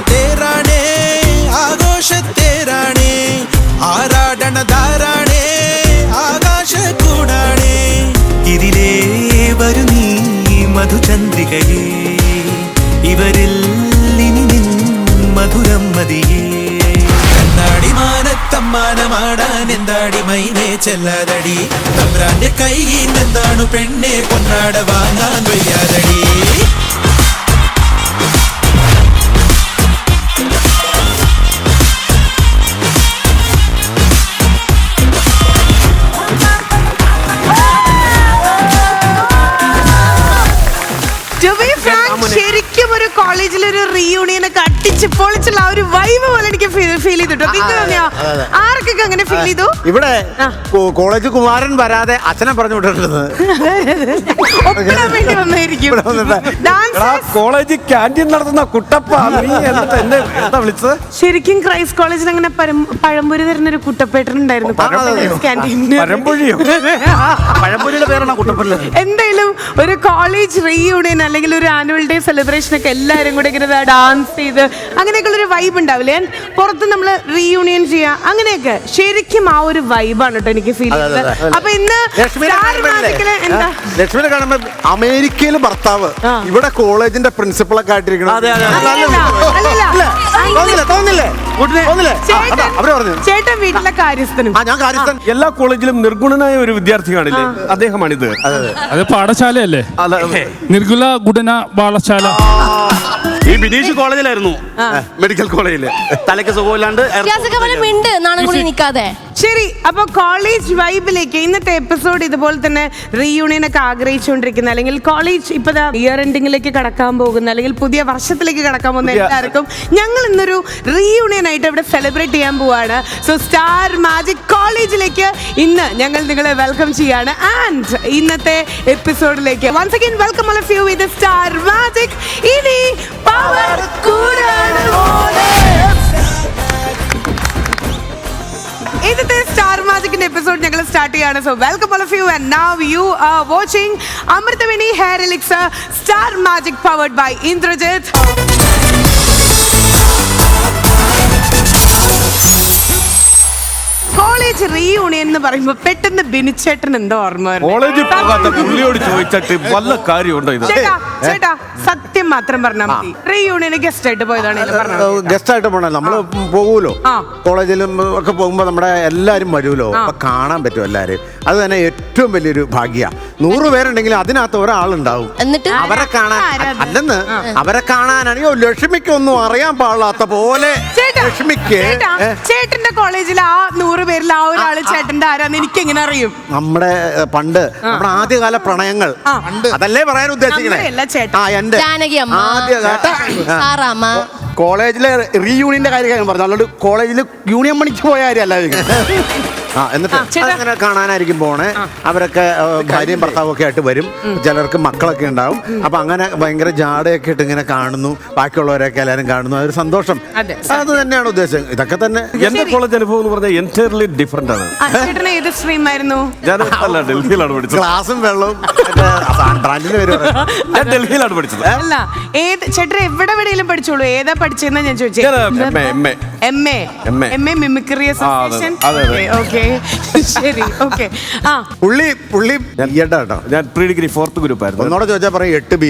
തേരാണേ ആഘോഷത്തേരാണേ ആരാടണതാരാണേ ആകാശക്കൂടാണേ ഇതിലേ വരു നീ മധുചന്ദ്രികയേ ഇവരിൽ ഇനി നിൻ മധുരം മതിയേ കണ്ണാടി മാനത്തമ്മാനമാടാൻ എന്താടി മൈനേ ചെല്ലാതടി തമ്പ്രാന്റെ കൈയിൽ എന്താണ് പെണ്ണെ പൊന്നാട വാങ്ങാൻ വയ്യാതടി ശരിക്കും ഒരു കോളേജിലൊരു റീയൂണിയൻ ഒക്കെ അടിച്ച് പൊളിച്ചുള്ള ആ ഒരു വൈബ് പോലെ എനിക്ക് ഫീൽ ചെയ്തിട്ടോ. ആർക്കൊക്കെ അങ്ങനെ ഫീൽ ചെയ്തു? ഇവിടെ കോളേജ് കുമാരൻ വരാതെ അച്ഛനെ പറഞ്ഞു വിട്ടിട്ടുണ്ട്. വേണ്ടി വന്നായിരിക്കും. കോളേജ് ക്യാൻറ്റീൻ നടത്തുന്ന കുട്ടപ്പ എന്നെ വിളിച്ചത്. ശരിക്കും ക്രൈസ്റ്റ് കോളേജിൽ അങ്ങനെ പഴംപൊരി തരുന്നൊരു കുട്ടപ്പേട്ടനുണ്ടായിരുന്നു. എന്തായാലും ഒരു കോളേജ് റീയൂണിയൻ അല്ലെങ്കിൽ ഒരു ആനുവൽ ഡേ സെലിബ്രേഷൻ ഒക്കെ എല്ലാവരും കൂടെ ഇങ്ങനെ ഡാൻസ് ചെയ്ത് അങ്ങനെയൊക്കെയുള്ള ഒരു വൈബ് ഉണ്ടാവില്ലേ? പുറത്ത് നമ്മൾ റീയൂണിയൻ ചെയ്യാം അങ്ങനെയൊക്കെ ശരിക്കും ആ ഒരു വൈബാണ് കേട്ടോ എനിക്ക് ഫീൽ ചെയ്തത്. അപ്പൊ ഇന്ന് എന്താ ലക്ഷ്മിനെ കാണുമ്പോ അമേരിക്കയിലെ ഭർത്താവ് ഇവിടെ കോളേജിന്റെ പ്രിൻസിപ്പളൊക്കെ ആയിട്ടിരിക്കണം. ചേട്ടൻ വീട്ടിലെ കാര്യസ്ഥനും. എല്ലാ കോളേജിലും നിർഗുണനായ ഒരു വിദ്യാർത്ഥി കാണില്ലേ, അദ്ദേഹമാണിത്. അത് പാഠശാലയല്ലേ, നിർഗുണ ഗുണന പാഠശാല. ഈ ബിനീഷ് കോളേജിലായിരുന്നു, മെഡിക്കൽ കോളേജില്. തലയ്ക്ക് സുഖമില്ലാണ്ട് ശരി. അപ്പൊ കോളേജ് വൈബിലേക്ക് ഇന്നത്തെ എപ്പിസോഡ് ഇതുപോലെ തന്നെ റീയൂണിയൻ ഒക്കെ ആഗ്രഹിച്ചുകൊണ്ടിരിക്കുന്ന അല്ലെങ്കിൽ കോളേജ് ഇപ്പൊ ഇയർ എൻഡിങ്ങിലേക്ക് കടക്കാൻ പോകുന്ന അല്ലെങ്കിൽ പുതിയ വർഷത്തിലേക്ക് കടക്കാൻ പോകുന്ന എല്ലാവർക്കും ഞങ്ങൾ ഇന്നൊരു റീയൂണിയൻ ആയിട്ട് ഇവിടെ സെലിബ്രേറ്റ് ചെയ്യാൻ പോവാണ്. സോ സ്റ്റാർ മാജിക് കോളേജിലേക്ക് ഇന്ന് ഞങ്ങൾ നിങ്ങളെ വെൽക്കം ചെയ്യാണ്. ആൻഡ് ഇന്നത്തെ എപ്പിസോഡിലേക്ക് once again welcome all of you with Star Magic. ഇനി പവർ കൂടാണ് ഇന്നത്തെ സ്റ്റാർ മാജിക്കിന്റെ എപ്പിസോഡ് ഞങ്ങൾ സ്റ്റാർട്ട് ചെയ്യാണ്. So welcome all of you and now you are watching Amruthaveni hair elixir Star Magic powered by Indrajith. College reunion എന്ന് പറയുമ്പോ പെട്ടെന്ന് ബിനിച്ചേട്ടൻ എന്തോ ഓർമ്മ കോളേജിൽ പോകാത്ത പുള്ളിയോട് ചോദിച്ചിട്ട് വല്ല കാര്യമുണ്ടോ? ഇത് ചേട്ടാ സത്യം മാത്രം പറഞ്ഞാൽ മതി. റീയൂണിയന് ഗസ്റ്റ് ആയിട്ട് പോയതാണ്. ഗസ്റ്റ് ആയിട്ട് പോണ നമ്മള് പോകൂലോ, കോളേജിലും ഒക്കെ പോകുമ്പോ നമ്മുടെ എല്ലാരും വരുമല്ലോ, അപ്പൊ കാണാൻ പറ്റും എല്ലാരും. അത് തന്നെ ഏറ്റവും വലിയൊരു ഭാഗ്യ. 100 പേരുണ്ടെങ്കിലും അതിനകത്ത് ഒരാളുണ്ടാവും അവരെ കാണാൻ. അല്ലെന്ന് അവരെ കാണാനാണെങ്കിൽ ലക്ഷ്മിക്കൊന്നും അറിയാൻ പാടില്ലാത്ത പോലെ. ലക്ഷ്മിക്ക് ചേട്ടന്റെ കോളേജിൽ ആ 100 പേരിൽ ആ ഒരാള് ചേട്ടന്റെ ആരാന്ന് എനിക്ക് എങ്ങനെ അറിയും? നമ്മുടെ പണ്ട് നമ്മുടെ ആദ്യകാല പ്രണയങ്ങൾ അതല്ലേ പറയാൻ ഉദ്ദേശിക്കണേ. കോളേജിലെ റീയൂണിയന്റെ കാര്യം പറഞ്ഞു. അതുകൊണ്ട് കോളേജിൽ യൂണിയൻ പണിക്ക് പോയ കാര്യമല്ല. എന്നിട്ട് അങ്ങനെ കാണാനായിരിക്കും പോണേ. അവരൊക്കെ ഭാര്യയും ഭർത്താവും ഒക്കെ ആയിട്ട് വരും. ചിലർക്ക് മക്കളൊക്കെ ഉണ്ടാവും. അപ്പൊ അങ്ങനെ ഭയങ്കര ജാടയൊക്കെ ഇട്ട് ഇങ്ങനെ കാണുന്നു. ബാക്കിയുള്ളവരൊക്കെ എല്ലാവരും കാണുന്നു. അതൊരു സന്തോഷം. അത് തന്നെയാണ് ഉദ്ദേശം. ഇതൊക്കെ തന്നെ എന്റെ കോളേജ് അനുഭവം എന്ന് പറഞ്ഞാൽ എൻറ്റയർലി ഡിഫറെന്റ് ആണ്. ഏത് സ്ട്രീം ആയിരുന്നു? ഡൽഹിയിലാണ് പഠിച്ചത്. ക്ലാസും വെള്ളവും ഡൽഹിയിലാണ് പഠിച്ചത്. അല്ല ഏത് ചേട്ടൻ എവിടെയും പഠിച്ചോളൂ. ഏതാ പഠിച്ചെന്നാ ഞാൻ ചോദിച്ചത്. M A mimicry association. Okay ശരി. ഓക്കെ പുള്ളി ഞാൻ പ്രീ ഡിഗ്രി 4th ഗ്രൂപ്പ് ആയിരുന്നു. ഒന്നോടെ ചോദിച്ചാൽ പറയും 8B.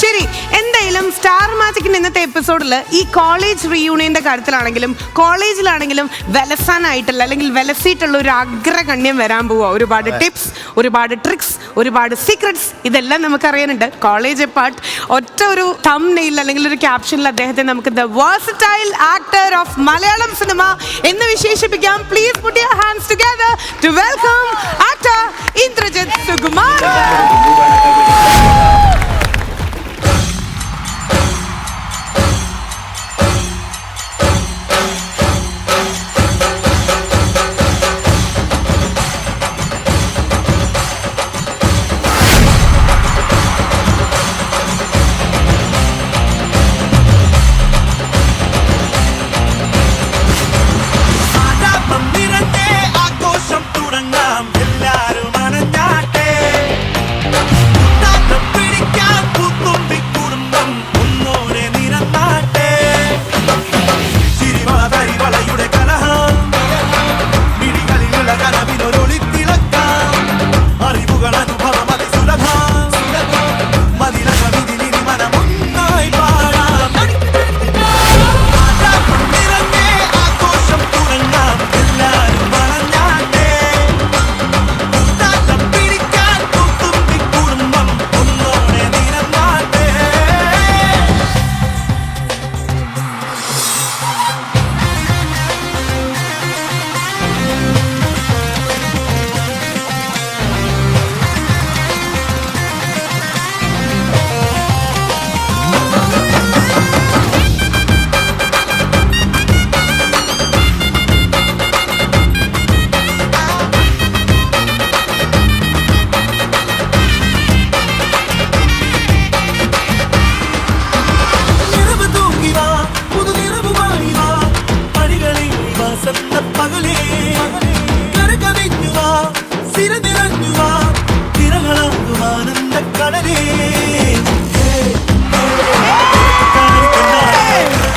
ശരി. എന്തായാലും സ്റ്റാർ മാജിക്കിന്റെ ഇന്നത്തെ എപ്പിസോഡിൽ ഈ കോളേജ് റീയൂണിയന്റെ കാര്യത്തിലാണെങ്കിലും കോളേജിലാണെങ്കിലും വെലസാനായിട്ടുള്ള അല്ലെങ്കിൽ വെലസിയിട്ടുള്ള ഒരു അഗ്രഗണ്യം വരാൻ പോവാ. ഒരുപാട് ടിപ്സ്, ഒരുപാട് ട്രിക്സ്, ഒരുപാട് സീക്രട്സ് ഇതെല്ലാം നമുക്ക് അറിയാനുണ്ട്. കോളേജ് പാർട്ട് ഒറ്റ ഒരു തംബ്നെയിൽ അല്ലെങ്കിൽ ഒരു ക്യാപ്ഷനിൽ അദ്ദേഹത്തെ നമുക്ക് the versatile actor of Malayalam cinema എന്ന് വിശേഷിപ്പിക്കാം. Please put your hands together to welcome actor Indrajit Sukumaran.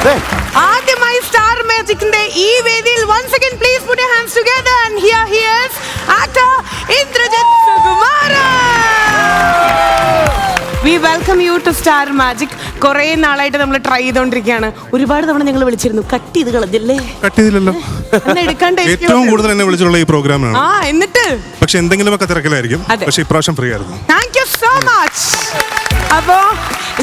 ആദ്യമായി സ്റ്റാർ മാജിക്കിന്റെ ഈ വേദിയിൽ once again please put your hands together and here he is actor Indrajith Sukumaran. We welcome you to Star Magic. കുറേ നാളായിട്ട് നമ്മൾ try ചെയ്തോണ്ടിരിക്കുകയാണ്. ഒരുപാട് തവണ ഞങ്ങൾ വിളിച്ചിരുന്നു, കട്ട് ചെയ്ത് കളഞ്ഞല്ലേ? കട്ട് ചെയ്തില്ലല്ലോ. ഏറ്റവും കൂടുതൽ എന്നെ വിളിച്ചുള്ള ഈ പ്രോഗ്രാമാണ്. എന്നിട്ട് പക്ഷെ എന്തെങ്കിലുമൊക്കെ തിരക്കിലായിരിക്കും. പക്ഷെ ഇപ്രാവശ്യം ഫ്രീ ആയിരുന്നു. Thank you so much. അപ്പോ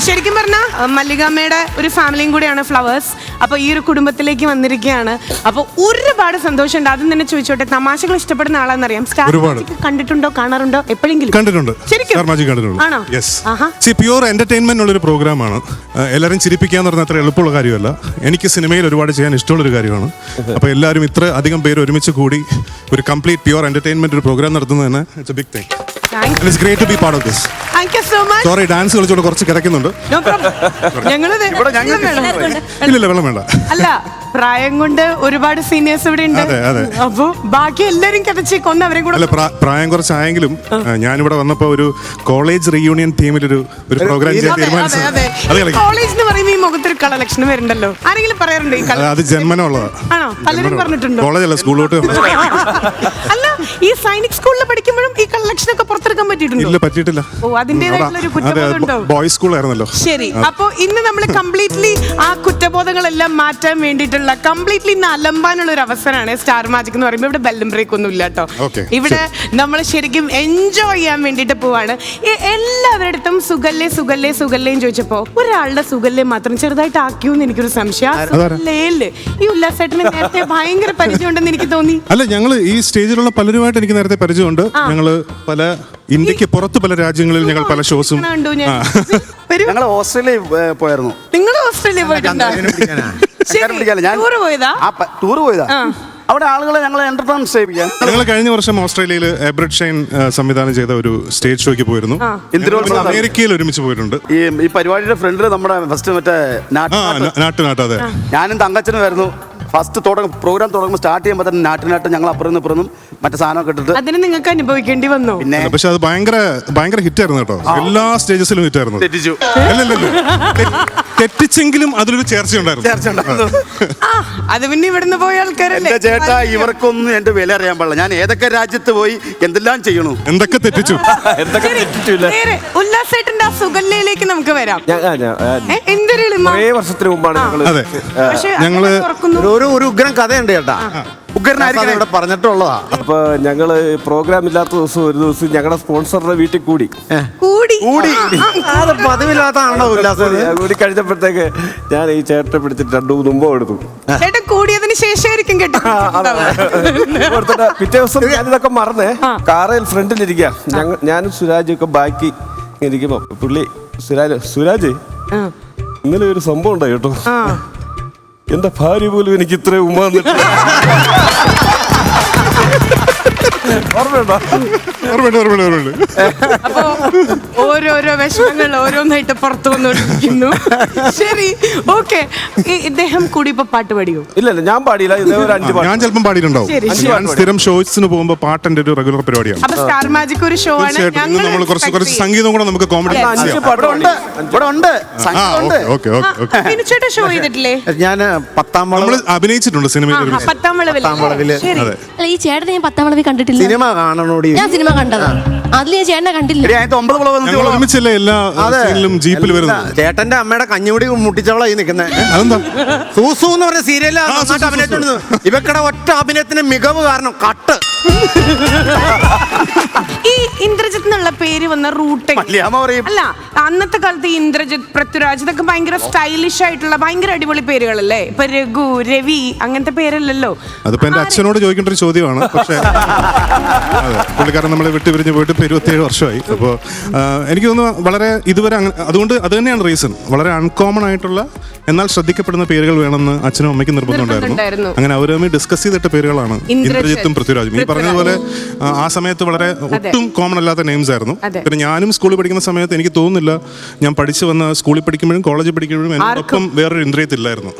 ശരിക്കും പറഞ്ഞാൽ മല്ലികാമ്മയുടെ ഒരു ഫാമിലിയും കൂടിയാണ് ഫ്ലവേഴ്സ്. അപ്പോൾ ഈ ഒരു കുടുംബത്തിലേക്ക് വന്നിരിക്കുകയാണ്. അപ്പോൾ ഒരുപാട് സന്തോഷമുണ്ട്. ആദ്യം തന്നെ ചോദിച്ചോട്ടെ, തമാശകൾ ഇഷ്ടപ്പെടുന്ന ആളാണെന്നറിയാം. സ്റ്റാർ മാജിക് കണ്ടിട്ടുണ്ടോ, കാണാറുണ്ടോ എപ്പോഴെങ്കിലും? കണ്ടിട്ടുണ്ട്. സ്റ്റാർ മാജിക് കണ്ടിട്ടുണ്ട്. ആണോ? യെസ്. പ്യൂർ എന്റർടൈൻമെന്റ് ഉള്ളൊരു പ്രോഗ്രാമാണ്. എല്ലാവരും ചിരിപ്പിക്കാന്ന് പറഞ്ഞാൽ അത്ര എളുപ്പമുള്ള കാര്യമല്ല. എനിക്ക് സിനിമയിൽ ഒരുപാട് ചെയ്യാൻ ഇഷ്ടമുള്ളൊരു കാര്യമാണ്. അപ്പോൾ എല്ലാവരും ഇത്ര അധികം പേര് ഒരുമിച്ച് കൂടി ഒരു കംപ്ലീറ്റ് പ്യൂർ എന്റർടൈൻമെന്റ് ഒരു പ്രോഗ്രാം നടത്തുന്നത് തന്നെ it's a big thing. It's great to be part of this. Thank you so much. Sorry, dance കളിച്ചോണ്ട് കുറച്ച് കിടക്കുന്നുണ്ട്. No problem. ഇല്ല വെള്ളം വേണ്ട. അല്ല, പ്രായം കൊണ്ട് ഒരുപാട് സീനിയേഴ്സ് ഇവിടെ ഉണ്ട്. അപ്പൊ ബാക്കി എല്ലാരും കിടച്ചേക്കൊന്ന് അവരെ കൂടെ. അല്ല, പ്രായം കുറച്ചായെങ്കിലും ഞാനിവിടെ വന്നപ്പോ ഒരു കോളേജ് റീയൂണിയൻ തീമിൽ ഒരു പ്രോഗ്രാം ചെയ്യാൻ തീരുമാനിച്ചു. കോളേജ് എന്ന് പറയുമ്പോൾ ഈ മുഖത്തൊരു കള ലക്ഷണം വരുന്നുണ്ടല്ലോ. ആരെങ്കിലും പറയാറുണ്ടോ ഈ കള? അത് ജന്മനമുള്ളതാ. ആണോ? പലരും പറഞ്ഞിട്ടുണ്ടോ? കോളേജല്ല, സ്കൂളിലോട്ട്. അല്ല, ഈ സൈനിക് സ്കൂളിൽ പഠിക്കുമ്പോഴും ഈ കളക്ഷൻ ഒക്കെ പുറത്തെടുക്കാൻ പറ്റിയിട്ടുണ്ടോ? ഇല്ല, പറ്റിയിട്ടില്ല. ഓ, അതിന്റേതായിട്ടുള്ള ഒരു കുറ്റബോധമുണ്ടോ? ബോയ്സ് സ്കൂൾ ആയിരുന്നല്ലോ. ശരി. അപ്പൊ ഇന്ന് നമ്മൾ കംപ്ലീറ്റ്ലി ആ കുറ്റബോധങ്ങളെല്ലാം മാറ്റാൻ വേണ്ടിയിട്ടുള്ള കംപ്ലീറ്റ്ലി ഇന്ന് അലമ്പാനുള്ള ഒരു അവസരമാണ് സ്റ്റാർ മാജിക് എന്ന് പറയുമ്പോൾ. ഇവിടെ ബെല്ലും ബ്രേക്ക് ഒന്നും ഇല്ല കേട്ടോ. ഇവിടെ നമ്മൾ ശരിക്കും എൻജോയ് ചെയ്യാൻ വേണ്ടിട്ട് പോവാണ്. എല്ലാവരുടെ അടുത്തും സുഗല്ലേ സുഗല്ലേ സുഗല്ലേന്ന് ചോദിച്ചപ്പോ ഒരാളുടെ സുഗല്ലേ മാത്രം ചെറുതായിട്ട് ആക്കിയോന്ന് എനിക്കൊരു സംശയം. ഈ ഉല്ലാസേട്ടന് നേരത്തെ ഭയങ്കര പരിചയമുണ്ടെന്ന് എനിക്ക് തോന്നി. അല്ല, ഞങ്ങൾ ഈ സ്റ്റേജിലുള്ള പലരുമായിട്ട് എനിക്ക് നേരത്തെ പരിചയമുണ്ട്. ഞങ്ങള് പല ഇന്ത്യക്ക് പുറത്ത് പല രാജ്യങ്ങളിൽ ഞങ്ങൾ പല ഷോസും. ഞങ്ങൾ ഓസ്ട്രേലിയയിൽ പോയായിരുന്നു. നിങ്ങൾ ഓസ്ട്രേലിയ പോയിട്ടുണ്ടോ? ടൂർ പോയതാ. അവിടെ ആളുകളെ ഞങ്ങൾ എന്റർടൈൻമെന്റ് ചെയ്യിപ്പിക്കാൻ. ഞങ്ങൾ കഴിഞ്ഞ വർഷം ഓസ്ട്രേലിയയിൽ എബ്രഡ് ഷൈൻ സംവിധാനം ചെയ്ത ഒരു സ്റ്റേജ് ഷോയ്ക്ക് പോയിരുന്നു. അമേരിക്കയിൽ ഒരുമിച്ച് പോയിട്ടുണ്ട്. ഈ പരിപാടിയുടെ ഫ്രണ്ടിൽ നമ്മുടെ ഫസ്റ്റ് മറ്റേ നാട്ടു അതെ, ഞാനും തങ്കച്ചനും വരുന്നു. ഫസ്റ്റ് പ്രോഗ്രാം തുടങ്ങുമ്പോൾ സ്റ്റാർട്ട് ചെയ്യുമ്പോൾ തന്നെ നാട്ടിനാട്ട് ഞങ്ങൾ അപ്പുറം മറ്റേ സാധനമൊക്കെ ഇട്ടിട്ട് അതിന് നിങ്ങൾക്ക് അനുഭവിക്കേണ്ടി വന്നു. പിന്നെ പക്ഷെ അത് ഭയങ്കര ഹിറ്റ് ആയിരുന്നു കേട്ടോ. എല്ലാ സ്റ്റേജസിലും ഹിറ്റ് ആയിരുന്നു. തെറ്റിച്ചു. തെറ്റിച്ചെങ്കിലും അതിലൊരു ചേർച്ചയുണ്ടായിരുന്നു. അത് പിന്നെ ഇവിടുന്ന് പോയ ആൾക്കാരല്ലേ. ചേട്ടാ, ഇവർക്കൊന്നും എന്റെ വില അറിയാൻ പാടില്ല. ഞാൻ ഏതൊക്കെ രാജ്യത്ത് പോയി എന്തെല്ലാം ചെയ്യണു, എന്തൊക്കെ തെറ്റിച്ചു. ഉല്ലാസേട്ടന്റെ ആ സുഗല്ലയിലേക്ക് നമുക്ക് വരാം. വർഷത്തിന് മുമ്പാണ് ഞങ്ങള് ഒരു ഉഗ്രൻ കഥയുണ്ട് ചേട്ടാ. ഉഗ്രനായിരിക്കും ഇവിടെ പറഞ്ഞിട്ടുള്ളതാ. അപ്പൊ ഞങ്ങള് പ്രോഗ്രാം ഇല്ലാത്ത ദിവസം ഒരു ദിവസം ഞങ്ങളുടെ സ്പോൺസറുടെ വീട്ടിൽ കൂടി പതിവില്ലാത്താണോ ഉല്ലാസം? കൂടി കഴിഞ്ഞപ്പോഴത്തേക്ക് ഞാൻ ഈ ചേട്ടനെ പിടിച്ചിട്ട് 2-3 മുമ്പോ എടുത്തു. ചേട്ടൻ കൂടിയതിന് ശേഷമായിരിക്കും കേട്ടോ. പിറ്റേ ദിവസം ഞാനിതൊക്കെ മറന്നേ കാറിൽ ഫ്രണ്ടിലിരിക്കുക. ഞാനും സുരാജും ഒക്കെ ബാക്കി ഇരിക്കുമ്പോ പുള്ളി സുരാജ് ഇന്നലെ ഒരു സംഭവം ഉണ്ടായി കേട്ടോ. എന്റെ ഭാര്യ പോലും എനിക്ക് ഇത്രയും ഉമ്മ വന്നിട്ട്. അപ്പൊ ഓരോരോ വിഷമങ്ങൾ ഓരോന്നായിട്ട് പുറത്തു വന്നോണ്ടിരിക്കുന്നു. ശരി, ഓക്കെ. ഇദ്ദേഹം കൂടി ഇപ്പൊ പാട്ട് പാടിയോ? ഇല്ല, ഞാൻ പാടിയില്ല. ഞാൻ ചിലപ്പം പാടിയിട്ടുണ്ടാവും. ഞാൻ സ്ഥിരം ഷോസിന് പോകുമ്പോ പാട്ടിന്റെ ഒരു റെഗുലർ പരിപാടിയാണ്. അപ്പൊ സ്റ്റാർ മാജിക് ഒരു ഷോ ആണ്. നമ്മൾ കുറച്ച് സംഗീതം കൂടെ നമുക്ക് കോമഡി ഷോ ചെയ്തിട്ടില്ലേ? ഞാൻ 10ാം നമ്മൾ അഭിനയിച്ചിട്ടുണ്ട് സിനിമയിൽ. 10ാം വളവിൽ. ഈ ചേട്ടനെ ഞാൻ 10ാം വളവിൽ കണ്ടിട്ടില്ല. സിനിമ കാണണോടി. ഞാൻ സിനിമ കണ്ടത്. അതിൽ ഞാൻ ചേട്ടനെ കണ്ടില്ല. ഒരുമിച്ചല്ലേ എല്ലാ സീനിലും ജീപ്പിൽ വരുന്നത്. ചേട്ടന്റെ അമ്മയുടെ കഞ്ഞുകൂടി മുട്ടിച്ചവളായി നിൽക്കുന്നത്. അതെന്താ? സൂസു എന്ന് പറഞ്ഞ സീരിയല് അഭിനയിച്ചോണ്ട് ഇവക്കടെ ഒറ്റ അഭിനയത്തിന് മികവ് കാരണം കട്ട്. ഈ ഇന്ദ്രജിത്ത് എന്നുള്ള പേര് വന്ന റൂട്ട് അല്ല, അന്നത്തെ കാലത്ത് ഇന്ദ്രജിത്ത്, പൃഥ്വിരാജ് ഇതൊക്കെ ഭയങ്കര സ്റ്റൈലിഷ് ആയിട്ടുള്ള ഭയങ്കര അടിപൊളി പേരുകളല്ലേ. ഇപ്പൊ രഘു, രവി അങ്ങനത്തെ പേരല്ലല്ലോ. അതിപ്പോ എന്റെ അച്ഛനോട് ചോദിക്കേണ്ട ഒരു ചോദ്യമാണ്. പക്ഷേ പുള്ളിക്കാരൻ നമ്മളെ വിട്ടുപിരിഞ്ഞ് പോയിട്ട് 27 വർഷമായി. അപ്പോൾ എനിക്ക് തോന്നുന്നു വളരെ ഇതുവരെ അതുകൊണ്ട് അത് തന്നെയാണ് റീസൺ. വളരെ അൺകോമൺ ആയിട്ടുള്ള എന്നാൽ ശ്രദ്ധിക്കപ്പെടുന്ന പേരുകൾ വേണമെന്ന് അച്ഛനും അമ്മയ്ക്കും നിർബന്ധമുണ്ടായിരുന്നു. അങ്ങനെ അവർ തമ്മിൽ ഡിസ്കസ് ചെയ്തിട്ട പേരുകളാണ് ഇന്ദ്രജിത്തും പൃഥ്വിരാജും. ഈ പറഞ്ഞതുപോലെ ആ സമയത്ത് വളരെ ഒട്ടും കോമൺ അല്ലാത്ത നെയിംസ് ആയിരുന്നു. അതെ. പിന്നെ ഞാനും സ്കൂളിൽ പഠിക്കുന്ന സമയത്ത് എനിക്ക് തോന്നുന്നില്ല ഞാൻ പഠിച്ചു വന്ന സ്കൂളിൽ പഠിക്കുമ്പോഴും കോളേജിൽ പഠിക്കുമ്പോഴും എന്നോടൊപ്പം വേറൊരു ഇന്ദ്രിയത്ത് ഇല്ലായിരുന്നു.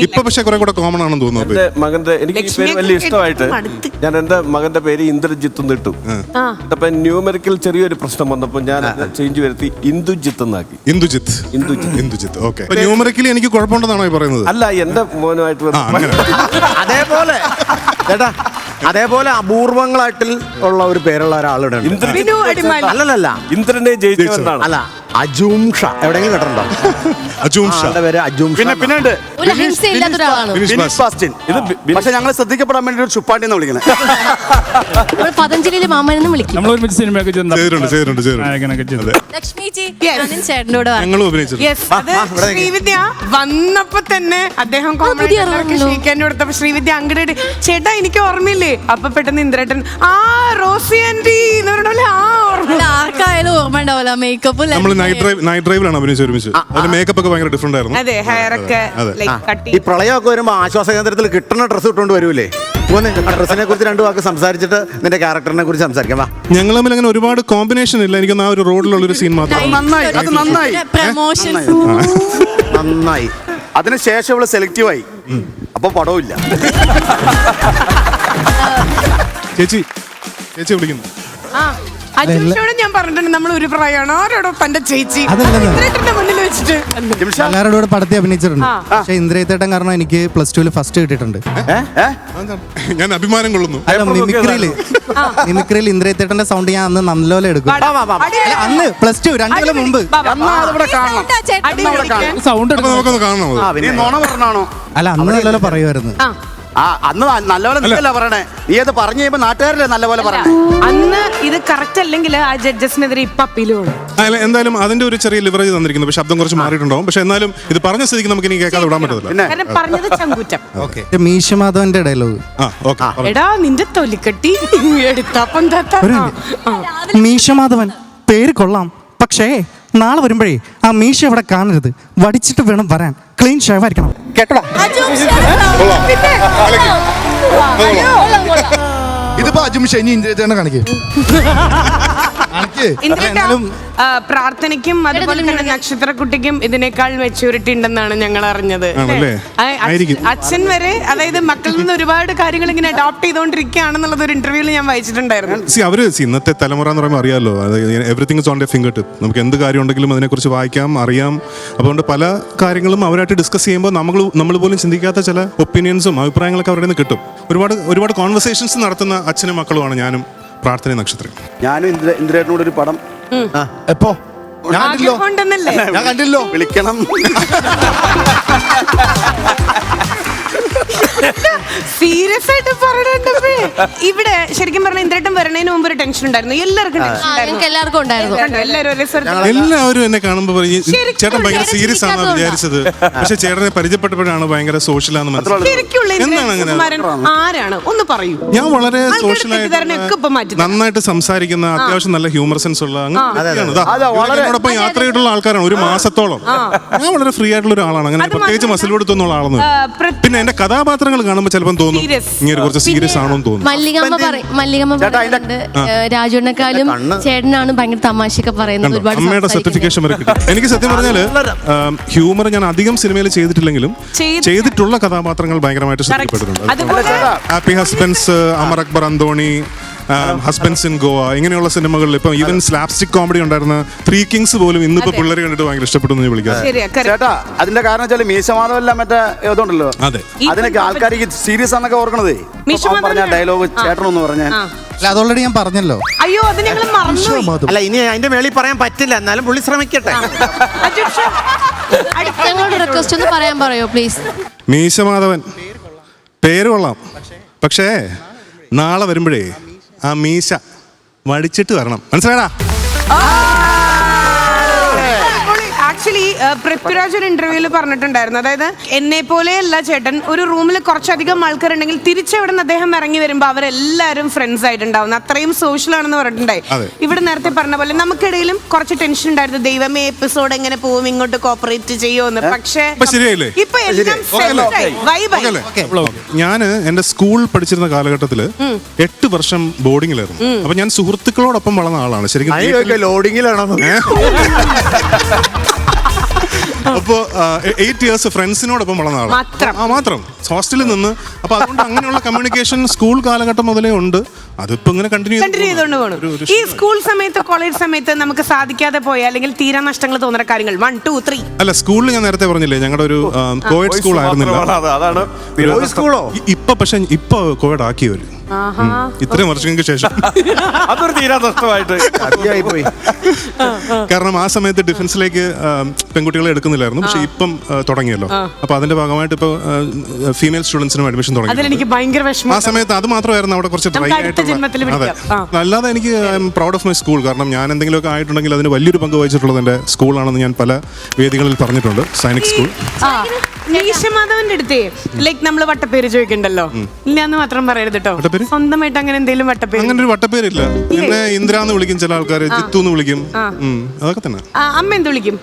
ഇപ്പൊ പക്ഷെ കുറെ കൂടെ കോമൺ ആണെന്ന് തോന്നുന്നു. എന്റെ മകന്റെ എനിക്ക് ഈ പേര് വലിയ ഇഷ്ടമായിട്ട് ഞാൻ എന്റെ മകന്റെ പേര് ഇന്ദ്രജിത്ത് എന്ന് ഇട്ടു. അപ്പൊ ന്യൂമെറിക്കൽ ചെറിയൊരു പ്രശ്നം വന്നപ്പോൾ ഞാൻ ചേഞ്ച് വരുത്തി ഇന്ദുജിത്ത് എന്നാക്കി. ഇന്ദുജിത്ത് ഓക്കെ. ന്യൂമറിക്കലി എനിക്ക് കുഴപ്പമുണ്ടെന്നാണോ ഈ പറയുന്നത്? അല്ല, എന്റെ മോനുമായിട്ട് അതേപോലെ ചേട്ടാ, അതേപോലെ അപൂർവങ്ങളായിട്ട് ഉള്ള ഒരു പേരുള്ള ഒരാളുടെ അല്ലല്ല ഇന്ദ്രനെ ജയിച്ചവനാണ്. അല്ല, അജൂം ഷാ എവിടെയെങ്കിലും കേട്ടിട്ടുണ്ടോ? അജൂം ഷാ. ആളുടെ പേര് അജൂം ഷാ. പിന്നെ ഉണ്ട് ഒരു ഹിംസയില്ലാത്ത ഒരാളാണ്. ബിനീഷ് ബാസ്റ്റിൻ. പക്ഷെ ഞങ്ങൾ ശ്രദ്ധിക്കപ്പെടാൻ വേണ്ടി ഒരു ചുപ്പാട്ടി എന്ന് വിളിക്കുന്നത്. നമ്മൾ പതഞ്ജലിയിലെ മാമനെന്ന് വിളിക്കും. നമ്മൾ ഒരുമിച്ച് സിനിമയൊക്കെ ചെയ്തിട്ടുണ്ട്. നായകനൊക്കെ ചെയ്തത്. ലക്ഷ്മിജി ഞാനും ചേട്ടൻ്റെ കൂടെ ഞങ്ങളും അഭിനയിച്ചിട്ടുണ്ട്. ശ്രീവിദ്യ വന്നപ്പോ തന്നെ അദ്ദേഹം പുതിയ ആളാണല്ലോ. ക്ഷണിക്കാൻ കൊടുത്തപ്പോ ശ്രീവിദ്യ അങ്ങോട്ട് ചേട്ടാ എനിക്ക് ഓർമ്മയില്ലേ, അപ്പൊ പെട്ടെന്ന് ഇന്ദ്രേട്ടൻ റോസി ആന്റി എന്ന് പറഞ്ഞ ആർക്കായാലും ഓർമ്മ ഉണ്ടാവില്ല. മേക്കപ്പ് നമ്മൾ നൈറ്റ് ഡ്രൈവിലാണ് അഭിനയിച്ച് ഒരുമിച്ച്. അതിന്റെ മേക്കപ്പ് ഒക്കെ ഭയങ്കര ഡിഫറെന്റ് ആയിരുന്നു. അതെ, ഹെയർ ഒക്കെ കട്ടി. ഈ പ്രളയമൊക്കെ വരുമ്പോ ആശ്വാസ കേന്ദ്രത്തിൽ കിട്ടുന്ന ഡ്രസ്സ് ഇട്ടുകൊണ്ട് വരൂലേ? ഡ്രസ്സിനെ കുറിച്ച് രണ്ടു വാക്ക് സംസാരിച്ചിട്ട് നിന്റെ ക്യാരക്ടറിനെ കുറിച്ച് സംസാരിക്കാം. ഞങ്ങൾ തമ്മിൽ അങ്ങനെ ഒരുപാട് കോമ്പിനേഷൻ ഇല്ല. എനിക്ക് ആ ഒരു റോഡിലുള്ള ഒരു സീൻ മാത്രം. നന്നായി. അതിനുശേഷം ഇവള് സെലക്റ്റീവായി. അപ്പൊ പടവും ഇല്ല. ചേച്ചി വിളിക്കുന്നു. അജുഷോട് ഞാൻ പറഞ്ഞിട്ടുണ്ട് നമ്മൾ ഒരു പ്രായമാണ് ആരോടോ തന്റെ ചേച്ചി ഇന്ദ്രേട്ടന്റെ മുന്നിൽ വെച്ചിട്ട് എല്ലാവരോടും പടത്തിൽ അഭിനയിച്ചിട്ടുണ്ട്. പക്ഷെ ഇന്ദ്രേട്ടൻ കാരണം എനിക്ക് +2 ഫസ്റ്റ് കിട്ടിയിട്ടുണ്ട്. ഞാൻ അഭിമാനം കൊള്ളുന്നു. മിമിക്രിയിൽ ഇന്ദ്രേട്ടന്റെ സൗണ്ട് ഞാൻ അന്ന് നല്ലോലെ എടുക്കും. അന്ന് +2 2 കൊല്ലം മുമ്പ്. സൗണ്ട് നമുക്കൊന്ന് കാണണം. നീ നോണ പറഞ്ഞാണോ? അല്ല, അന്ന് നല്ലോലെ പറയുമായിരുന്നു. അന്ന് നല്ലപോലെ നിൽക്കല്ല പറയണേ. നീ അത് പറഞ്ഞു കഴിയുമ്പോ നാട്ടുകാരല്ലേ നല്ലപോലെ പറയണേ. അന്ന് ഇത് കറക്റ്റ് അല്ലെങ്കിൽ ആ ജഡ്ജസിനെതിരെ ഇപ്പൊ അപ്പീലുമാണ്. എന്തായാലും അതിന്റെ ഒരു ചെറിയ ലിവറേജ് തന്നിരിക്കുന്നു. ശബ്ദം കുറച്ച് മാറിയിട്ടുണ്ടാവും. പക്ഷെ എന്നാലും ഇത് പറഞ്ഞ സ്ഥിതിക്ക് നമുക്ക് ഇനി കേൾക്കാതെ വിടാൻ പറ്റത്തില്ല. കാരണം പറഞ്ഞത് ചങ്കുറ്റം. മീശ മാധവന്റെ ഡയലോഗ്. എടാ നിന്റെ തൊലിക്കട്ടി എടുത്താപ്പം മീശ മാധവൻ പേര് കൊള്ളാം, പക്ഷേ നാളെ വരുമ്പോഴേ ആ മീശ ഇവിടെ കാണരുത്. വടിച്ചിട്ട് വേണം വരാൻ. ക്ലീൻ ഷേവ് ആയിരിക്കണം. കേട്ടോ? ഇതിപ്പോ അജും ശനി ഇന്ദ്രേട്ടനെ കാണിക്കും. പ്രാർത്ഥനയ്ക്കും അതുപോലെ തന്നെ നക്ഷത്രക്കുട്ടിക്കും ഇതിനേക്കാൾ മെച്യൂരിറ്റി ഉണ്ടെന്നാണ് ഞങ്ങൾ അറിഞ്ഞത്. അച്ഛൻ വരെ, അതായത് മക്കളിൽ നിന്ന് ഒരുപാട് കാര്യങ്ങൾ ഇങ്ങനെ അഡോപ്റ്റ് ചെയ്തുകൊണ്ടിരിക്കുകയാണെന്നുള്ളത് ഒരു ഇന്റർവ്യൂവിൽ ഞാൻ വായിച്ചിട്ടുണ്ടായിരുന്നു. അവര് ഇന്നത്തെ തലമുറ എന്ന് പറയുമ്പോൾ അറിയാമല്ലോ, everything is on their finger tip. നമുക്ക് എന്ത് കാര്യം ഉണ്ടെങ്കിലും അതിനെക്കുറിച്ച് വായിക്കാം, അറിയാം. അതുകൊണ്ട് പല കാര്യങ്ങളും അവരായിട്ട് ഡിസ്കസ് ചെയ്യുമ്പോൾ നമ്മൾ പോലും ചിന്തിക്കാത്ത ചില ഒപ്പീനിയൻസും അഭിപ്രായങ്ങളൊക്കെ അവരുടെ നിന്ന് കിട്ടും. ഒരുപാട് കോൺവെർസേഷൻസ് നടത്തുന്ന അച്ഛനും മക്കളുമാണ് ഞാനും പ്രാർത്ഥന നക്ഷത്രം. ഞാനും ഇന്ദ്രേട്ടനോട് ഒരു പടം എപ്പോ ഞാൻ കണ്ടില്ലോ. വിളിക്കണം. സീരിയസ് ആയിട്ട് പറഞ്ഞിട്ടുണ്ടേ. ഇവിടെ ശരിക്കും പറഞ്ഞ ഇന്ദ്രേട്ടൻ വരണതിന് മുമ്പ് ഒരു ടെൻഷൻ ഉണ്ടായിരുന്നു. എല്ലാവർക്കും എല്ലാവർക്കും ഉണ്ടായിരുന്നു. എല്ലാവരും എന്നെ കാണുമ്പോൾ പറയും ചേട്ടൻ ഭയങ്കര സീരിയസ് ആണെന്ന് വിചാരിച്ചത്. പക്ഷെ ചേട്ടനെ പരിചയപ്പെട്ടപ്പോഴാണ് ഭയങ്കര സോഷ്യലാന്ന് മനസ്സിലായത്. എന്താണ് അങ്ങനെ? ആരാണ് ഒന്ന് പറയൂ. ഞാൻ വളരെ സോഷ്യലായിട്ട് നന്നായിട്ട് സംസാരിക്കുന്ന, അത്യാവശ്യം നല്ല ഹ്യൂമർ സെൻസ് ഉള്ള എന്നോടൊപ്പം യാത്ര ചെയ്തിട്ടുള്ള ആൾക്കാരാണ് ഒരു മാസത്തോളം. ഞാൻ വളരെ ഫ്രീ ആയിട്ടുള്ള ഒരാളാണ്. അങ്ങനെ പ്രത്യേകിച്ച് മസിൽ കൊടുത്തൊന്നുള്ള ആളൊന്നും. പിന്നെ എന്റെ കഥാപാത്രങ്ങൾ കാണുമ്പോൾ ചിലപ്പോൾ തോന്നും ഇങ്ങനെ കുറച്ച് സീരിയസ് ആണോന്ന് തോന്നും. മല്ലികമ്മ രാജുവിനെക്കാളും ചേട്ടനാണ് ഭയങ്കര തമാശയൊക്കെ പറയുന്നത്. അമ്മയുടെ സർട്ടിഫിക്കേഷൻ വരെ കിട്ടി. എനിക്ക് സത്യം പറഞ്ഞാല് ഹ്യൂമർ ഞാൻ അധികം സിനിമയിൽ ചെയ്തിട്ടില്ലെങ്കിലും ചെയ്തിട്ടുള്ള കഥാപാത്രങ്ങൾ ഭയങ്കരമായിട്ട് ശ്രദ്ധിക്കപ്പെട്ടിട്ടുണ്ട്. Happy husbands, Amar Akbar Anthony, husbands in Goa, ഇങ്ങനെയുള്ള സിനിമകളിൽ ഇപ്പൊ ഈവൻ സ്ലാപ്സ്റ്റിക് കോമഡി ഉണ്ടായിരുന്ന 3 കിങ്സ് പോലും ഇന്നിപ്പോ പിള്ളേർ കണ്ടിട്ട് ഭയങ്കര ഇഷ്ടപ്പെട്ടു എന്ന് വിളിക്കാം. ചേട്ടാ, അതിന്റെ കാരണം വെച്ചാൽ മീശമാധവല്ല മറ്റേ ഇതുണ്ടല്ലോ, അതിനൊക്കെ ആൾക്കാർ സീരിയസ് ആണെന്നൊക്കെ ഓർക്കണതേ. പറഞ്ഞ ഡയലോഗ് ചേട്ടനൊന്ന് പറഞ്ഞ അത് ഓൾറെഡി ഞാൻ പറഞ്ഞല്ലോ. അയ്യോ, അത് ഞങ്ങൾ മറന്നു. അല്ല, ഇനി അതിന്റെ മേളിൽ പറയാൻ പറ്റില്ല. എന്നാലും പുള്ളി ശ്രമിക്കട്ടെ. ഞങ്ങളുടെ റിക്വസ്റ്റ് ഒന്ന് പറയാൻ പറയോ പ്ലീസ്? മീശമാധവൻ പേര് കൊള്ളാം, പക്ഷേ നാളെ വരുമ്പോഴേ ആ മീശ വടിച്ചിട്ട് വരണം. മനസ്സിലാടാ? ആക്ച്വലി പൃഥ്വിരാജ് ഒരു ഇന്റർവ്യൂവിൽ പറഞ്ഞിട്ടുണ്ടായിരുന്നു, അതായത് എന്നെ പോലെയല്ല ചേട്ടൻ, ഒരു റൂമിൽ കുറച്ചധികം ആൾക്കാരുണ്ടെങ്കിൽ തിരിച്ചവിടെ നിന്ന് അദ്ദേഹം ഇറങ്ങി വരുമ്പോൾ അവരെല്ലാവരും ഫ്രണ്ട്സ് ആയിട്ടുണ്ടാവും, അത്രയും സോഷ്യൽ ആണെന്ന് പറഞ്ഞിട്ടുണ്ടായി. ഇവിടെ നേരത്തെ പറഞ്ഞ പോലെ നമുക്കിടയിലും കുറച്ച് ടെൻഷൻ ഉണ്ടായിരുന്നു, ദൈവമേ എപ്പിസോഡ് എങ്ങനെ പോകും, ഇങ്ങോട്ട് കോപ്പറേറ്റ് ചെയ്യുമെന്ന്. പക്ഷേ ഇപ്പൊ എല്ലാം ഞാൻ എന്റെ സ്കൂൾ പഠിച്ചിരുന്ന കാലഘട്ടത്തില് 8 വർഷം ബോർഡിങ്ങിലായിരുന്നു. അപ്പൊ ഞാൻ സുഹൃത്തുക്കളോടൊപ്പം വളർന്ന ആളാണ് ശരിക്കും. ലോഡിങ്ങിലാണോ? അപ്പോ 8 ഇയേഴ്സ് ഫ്രണ്ട്സിനോടൊപ്പം വളർന്ന ആളാണ് മാത്രം ഹോസ്റ്റലിൽ നിന്ന്. അപ്പൊ അതുകൊണ്ട് അങ്ങനെയുള്ള കമ്മ്യൂണിക്കേഷൻ സ്കൂൾ കാലഘട്ടം മുതലേ ഉണ്ട്. അതിപ്പോ ഇങ്ങനെ കണ്ടിന്യൂ ചെയ്തുകൊണ്ട് പോകണം. ഈ സ്കൂൾ സമയത്ത് കോളേജ് സമയത്ത് നമുക്ക് സാധിക്കാതെ പോയ അല്ലെങ്കിൽ തീരാ നഷ്ടങ്ങൾ തോന്നുന്ന കാര്യങ്ങൾ 1, 2, 3. അല്ല, സ്കൂളിൽ ഞാൻ നേരത്തെ പറഞ്ഞില്ലേ ഞങ്ങളുടെ ഒരു കോവിഡ് സ്കൂൾ ആയിരുന്നില്ല. ഇപ്പൊ പക്ഷെ ഇപ്പൊ കോവിഡ് ആക്കിയവര് ഇത്രയും വർഷങ്ങൾക്ക് ശേഷം അതൊരു തീരാ നഷ്ടമായിട്ട് പോയി. കാരണം ആ സമയത്ത് ഡിഫൻസിലേക്ക് പെൺകുട്ടികളെ എടുക്കുന്നില്ലായിരുന്നു. പക്ഷെ ഇപ്പം തുടങ്ങിയല്ലോ. അപ്പൊ അതിന്റെ ഭാഗമായിട്ട് ഇപ്പൊ ഫീമെയിൽ സ്റ്റുഡൻസിനും അഡ്മിഷൻ തുടങ്ങി. ആ സമയത്ത് അത് മാത്രമായിരുന്നു അവിടെ കുറച്ച് ഡ്രൈ ആയിട്ടുള്ള. അതെ, അല്ലാതെ എനിക്ക് I am proud of my school. കാരണം ഞാൻ എന്തെങ്കിലുമൊക്കെ ആയിട്ടുണ്ടെങ്കിൽ അതിന് വലിയൊരു പങ്ക് വഹിച്ചിട്ടുള്ളത് എന്റെ സ്കൂളാണെന്ന് ഞാൻ പല വേദികളിൽ പറഞ്ഞിട്ടുണ്ട്. സൈനിക് സ്കൂൾ. മീശമാധവന്റെ അടുത്തേ ലൈക്ക് നമ്മള് വട്ടപ്പേര് ചോദിക്കണ്ടല്ലോ, ഇല്ലാന്ന് മാത്രം പറയരുത് കേട്ടോ. സ്വന്തമായിട്ട് അങ്ങനെ എന്തെങ്കിലും വട്ടപ്പേര്? അങ്ങനെ ഒരു വട്ടപ്പേരില്ല. എന്നെ ഇന്ദ്ര എന്ന് വിളിക്കും ചില ആൾക്കാര്, ജിത്തു എന്ന് വിളിക്കും, അതൊക്കെ തന്നെ. അമ്മ എന്ത് വിളിക്കും?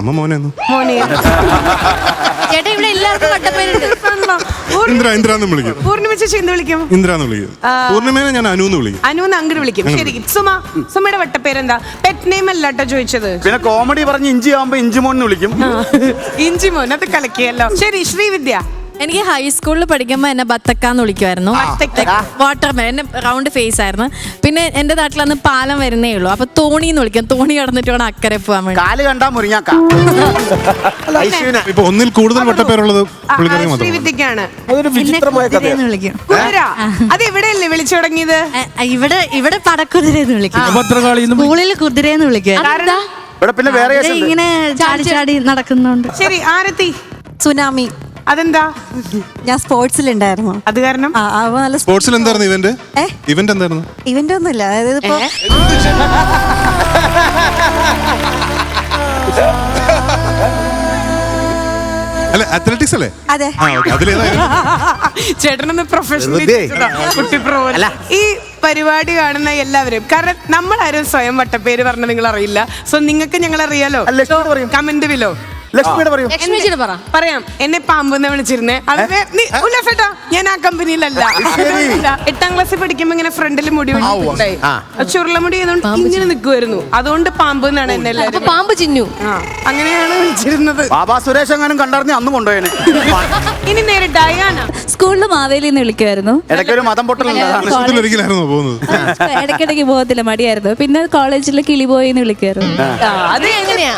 അമ്മ മോനെന്നു. ചേട്ടാ ഇവിടെ എല്ലാവർക്കും വട്ടപ്പേരുണ്ട്. ഇന്ദ്ര എന്ന് വിളിക്കും. പൂർണിമ ചേച്ചി എന്ത് വിളിക്കും? ഇന്ദ്ര എന്ന് വിളിക്കും. പൂർണിമയെ ഞാൻ അനു എന്ന് വിളിക്കും. അനുന്ന് അങ്ങനെ വിളിക്കും. ശരി, സുമയുടെ വട്ടപ്പേരെന്താ? പെറ്റ് നെയിം അല്ല കേട്ടോ ചോദിച്ചത്. പിന്നെ കോമഡി പറഞ്ഞ് ഇഞ്ചി ആവുമ്പോ ഇഞ്ചിമോൻ എന്ന് വിളിക്കും. ഇഞ്ചിമോൻ, അത് കലക്കിയല്ലോ. ശരി, ശ്രീവിദ്യ. എനിക്ക് ഹൈസ്കൂളിൽ പഠിക്കുമ്പോൾ എന്നെ ബത്തക്കാന്ന് വിളിക്കുമായിരുന്നു. വാട്ടർമാൻ, എന്നെ റൗണ്ട് ഫേസ് ആയിരുന്നു. പിന്നെ എന്റെ നാട്ടിൽ അന്ന് പാലം വരുന്നേ ഉള്ളൂ, അപ്പൊ തോണി എന്ന് വിളിക്കാം. തോണി കടന്നിട്ട് വേണം അക്കരെ പോകാൻ വേണ്ടി. കാല് കണ്ടാ മുരിങ്ങാക്ക. ഇപ്പൊ ഒന്നിൽ കൂടുതൽ വട്ടപ്പേരുള്ളത് ശ്രീവിദ്യക്കാണ്. അത് എവിടെയല്ലേ വിളിച്ചു തുടങ്ങിയത്? ഇവിടെ പടക്കുതിരെന്ന് വിളിക്കും, സ്കൂളിൽ കുതിരയെന്ന് വിളിക്കും. പിന്നെ വേറെ ഇങ്ങനെ ചാടി ചാടി നടക്കുന്നുണ്ട്. ശരി, ആരത്തി? സുനാമി. അതെന്താ? ഞാൻ സ്പോർട്സിലുണ്ടായിരുന്നു. അത് കാരണം സ്പോർട്സിൽ എന്തായിരുന്നു ഇവന്റ്? ഇവന്റ് എന്തായിരുന്നു? ഇവന്റ് ഒന്നുമില്ല, അതായത് ഇപ്പൊ അല്ല, അത്ലറ്റിക്സ് അല്ലേ? അതെ. ചേട്ടനൊന്ന് പ്രൊഫഷണൽ. ഈ പരിപാടി കാണുന്ന എല്ലാവരും, കാരണം നമ്മളാരും സ്വയം വട്ടപ്പേര് പറഞ്ഞ നിങ്ങൾ അറിയില്ല. സോ നിങ്ങൾക്ക് ഞങ്ങൾ അറിയാലോ. കമന്റ് ബിലോ പറയാം. എന്നെ പാമ്പെന്ന് വിളിച്ചിരുന്നേ. ഉല്ലാസേട്ടാ, ഞാൻ ആ കമ്പനിയിലല്ല. 8ാം ക്ലാസ്സിൽ പഠിക്കുമ്പോ ഇങ്ങനെ ഫ്രണ്ടിൽ മുടി വെച്ചിട്ടുണ്ടായി. ചുരുളമുടി ആയതുകൊണ്ട് ഇങ്ങനെ നിൽക്കുമായിരുന്നു. അതുകൊണ്ട് പാമ്പ് എന്നാണ് എന്നെ എല്ലാവരും. പാമ്പ് ചിന്നു അങ്ങനെയാണ് വിളിച്ചിരുന്നത്. ബാബാ സുരേഷ് എങ്ങാനും കണ്ടറിഞ്ഞ് അന്ന് കൊണ്ടുപോയനെ. ഇനി നേരെ ഡയാന. സ്കൂളിൽ മാവേലിന്ന് വിളിക്കുമായിരുന്നു. ഇടയ്ക്കൊരു മതം പൊട്ടലുണ്ടായിരുന്നു. ഇടയ്ക്കിടയ്ക്ക് പോകത്തില്ല, മടിയായിരുന്നു. പിന്നെ കോളേജിൽ കിളിബോയിന്ന് വിളിക്കുമായിരുന്നു. അത് എങ്ങനെയാ?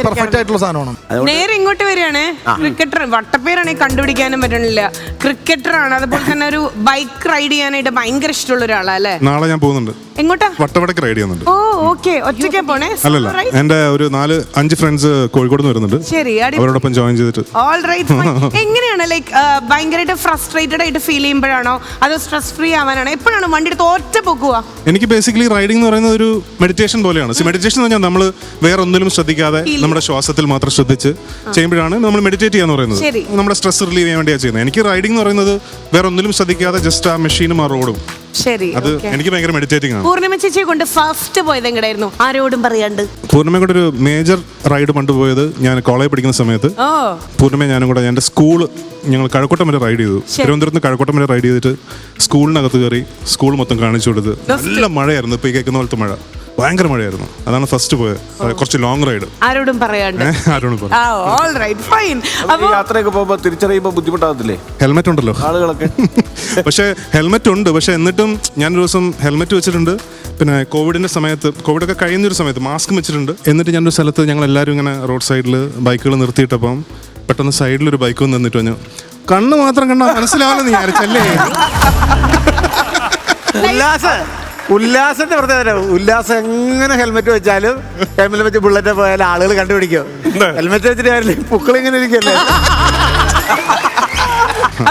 പെർഫെക്റ്റ് ആയിട്ടുള്ള സാധനമാണ്. നേരെ ഇങ്ങോട്ട് വരികയാണ്. ക്രിക്കറ്റർ, വട്ടപ്പേരാണെങ്കിൽ കണ്ടുപിടിക്കാനും പറ്റണില്ല. ക്രിക്കറ്റർ ആണ്. അതുപോലെ തന്നെ ഒരു ബൈക്ക് റൈഡ് ചെയ്യാനായിട്ട് ഭയങ്കര ഇഷ്ടമുള്ള ഒരാളല്ലേ? നാളെ ഞാൻ പോകുന്നുണ്ട്. എങ്ങോട്ടാ? വട്ടവടക്ക് റൈഡ് ചെയ്യുന്നുണ്ട്. ഓ, ഓക്കെ. ഒറ്റയ്ക്കാ പോണേ? അല്ലല്ല, എന്റെ ഒരു 4-5 ഫ്രണ്ട്സ് കോഴിക്കോട് നിന്ന് വരുന്നുണ്ട്. ശരി, അവരോടൊപ്പം ജോയിൻ ചെയ്തിട്ട്. All right. എങ്ങനെയാണ് ലൈക്ക് ഭയങ്കരമായിട്ട് ഫ്രസ്ട്രേറ്റഡ് ആയിട്ട് ഫീൽ ചെയ്യുമ്പോഴാണോ അതോ സ്ട്രെസ് ഫ്രീ ആവാനാണോ? എപ്പോഴാണ് വണ്ടി എടുത്ത് ഒറ്റ പോകുക? എനിക്ക് ബേസിക്കലി റൈഡിംഗ് എന്ന് പറയുന്നത് ഒരു മെഡിറ്റേഷൻ പോലെയാണ്. മെഡിറ്റേഷൻ എന്ന് പറഞ്ഞാൽ നമ്മൾ വേറെ ഒന്നിലും ശ്രദ്ധിക്കാതെ നമ്മുടെ ശ്വാസത്തിൽ മാത്രം ശ്രദ്ധിച്ച് ചെയ്യുമ്പോഴാണ് നമ്മൾ മെഡിറ്റേറ്റ് ചെയ്യാന്ന് പറയുന്നത്. നമ്മുടെ സ്ട്രെസ് റിലീവ് ചെയ്യാൻ വേണ്ടിയാണ് ചെയ്യുന്നത്. എനിക്ക് റൈഡിംഗ് എന്ന് പറയുന്നത് വേറെ ഒന്നിലും ശ്രദ്ധിക്കാതെ ജസ്റ്റ് ആ മെഷീനും ആ റോഡും. ശരി, അത് എനിക്ക് ഭയങ്കര മെഡിറ്റേറ്റിംഗ് ആണ്. പൂർണിമ ചേച്ചിയെ കൊണ്ട് ഫസ്റ്റ് പോയത് എങ്ങനെയായിരുന്നു? ആരോടും പറയാണ്ട്. പൂർണിമ കൊണ്ട് ഒരു മേജർ റൈഡ് പണ്ടുപോയത് ഞാൻ കോളേജ് പഠിക്കുന്ന സമയത്ത്. പൂർണിമ ഞാനും കൂടെ എൻ്റെ സ്കൂള് ഞങ്ങൾ കഴക്കൂട്ടം വരെ റൈഡ് ചെയ്തു. തിരുവനന്തപുരത്ത് കഴക്കൂട്ടം വരെ റൈഡ് ചെയ്തിട്ട് സ്കൂളിനകത്ത് കയറി സ്കൂൾ മൊത്തം കാണിച്ചു കൊടുത്ത്. നല്ല മഴയായിരുന്നു, ഇപ്പൊ ഈ കേൾക്കുന്ന പോലത്തെ മഴ, ഭയങ്കര മഴയായിരുന്നു. അതാണ് ഫസ്റ്റ് പോയത്. കുറച്ച് ലോങ് റൈഡ്. ആരോടും പറയാണ്ട്. യാത്രയൊക്കെ പോകുമ്പോൾ തിരിച്ചറിയുമ്പോൾ ബുദ്ധിമുട്ടാകത്തില്ലേ? ഹെൽമെറ്റ് ഉണ്ടല്ലോ ആളുകളൊക്കെ. പക്ഷെ ഹെൽമെറ്റ് ഉണ്ട്. പക്ഷെ എന്നിട്ടും ഞാനൊരു ദിവസം ഹെൽമെറ്റ് വെച്ചിട്ടുണ്ട്. പിന്നെ കോവിഡിന്റെ സമയത്ത്, കോവിഡൊക്കെ കഴിയുന്നൊരു സമയത്ത് മാസ്ക് വെച്ചിട്ടുണ്ട്. എന്നിട്ട് ഞാനൊരു സ്ഥലത്ത് ഞങ്ങൾ എല്ലാവരും ഇങ്ങനെ റോഡ് സൈഡിൽ ബൈക്കുകൾ നിർത്തിയിട്ടപ്പം പെട്ടെന്ന് സൈഡിലൊരു ബൈക്ക് വന്ന് നിന്നിട്ട് പറഞ്ഞു, കണ്ണ് മാത്രം കണ്ടാൽ മനസ്സിലാവില്ലെന്ന് വിചാരിച്ചല്ലേ. ഉല്ലാസത്തെ പ്രത്യേകത, ഉല്ലാസം എങ്ങനെ ഹെൽമെറ്റ് വെച്ചാലും ഹെൽമെറ്റ് വെച്ച് ബുള്ളറ്റ് പോയാലും ആളുകൾ കണ്ടുപിടിക്കും. ഹെൽമെറ്റ് വെച്ചിട്ട് പൂക്കളിങ്ങനെ ഇരിക്കല്ലേ.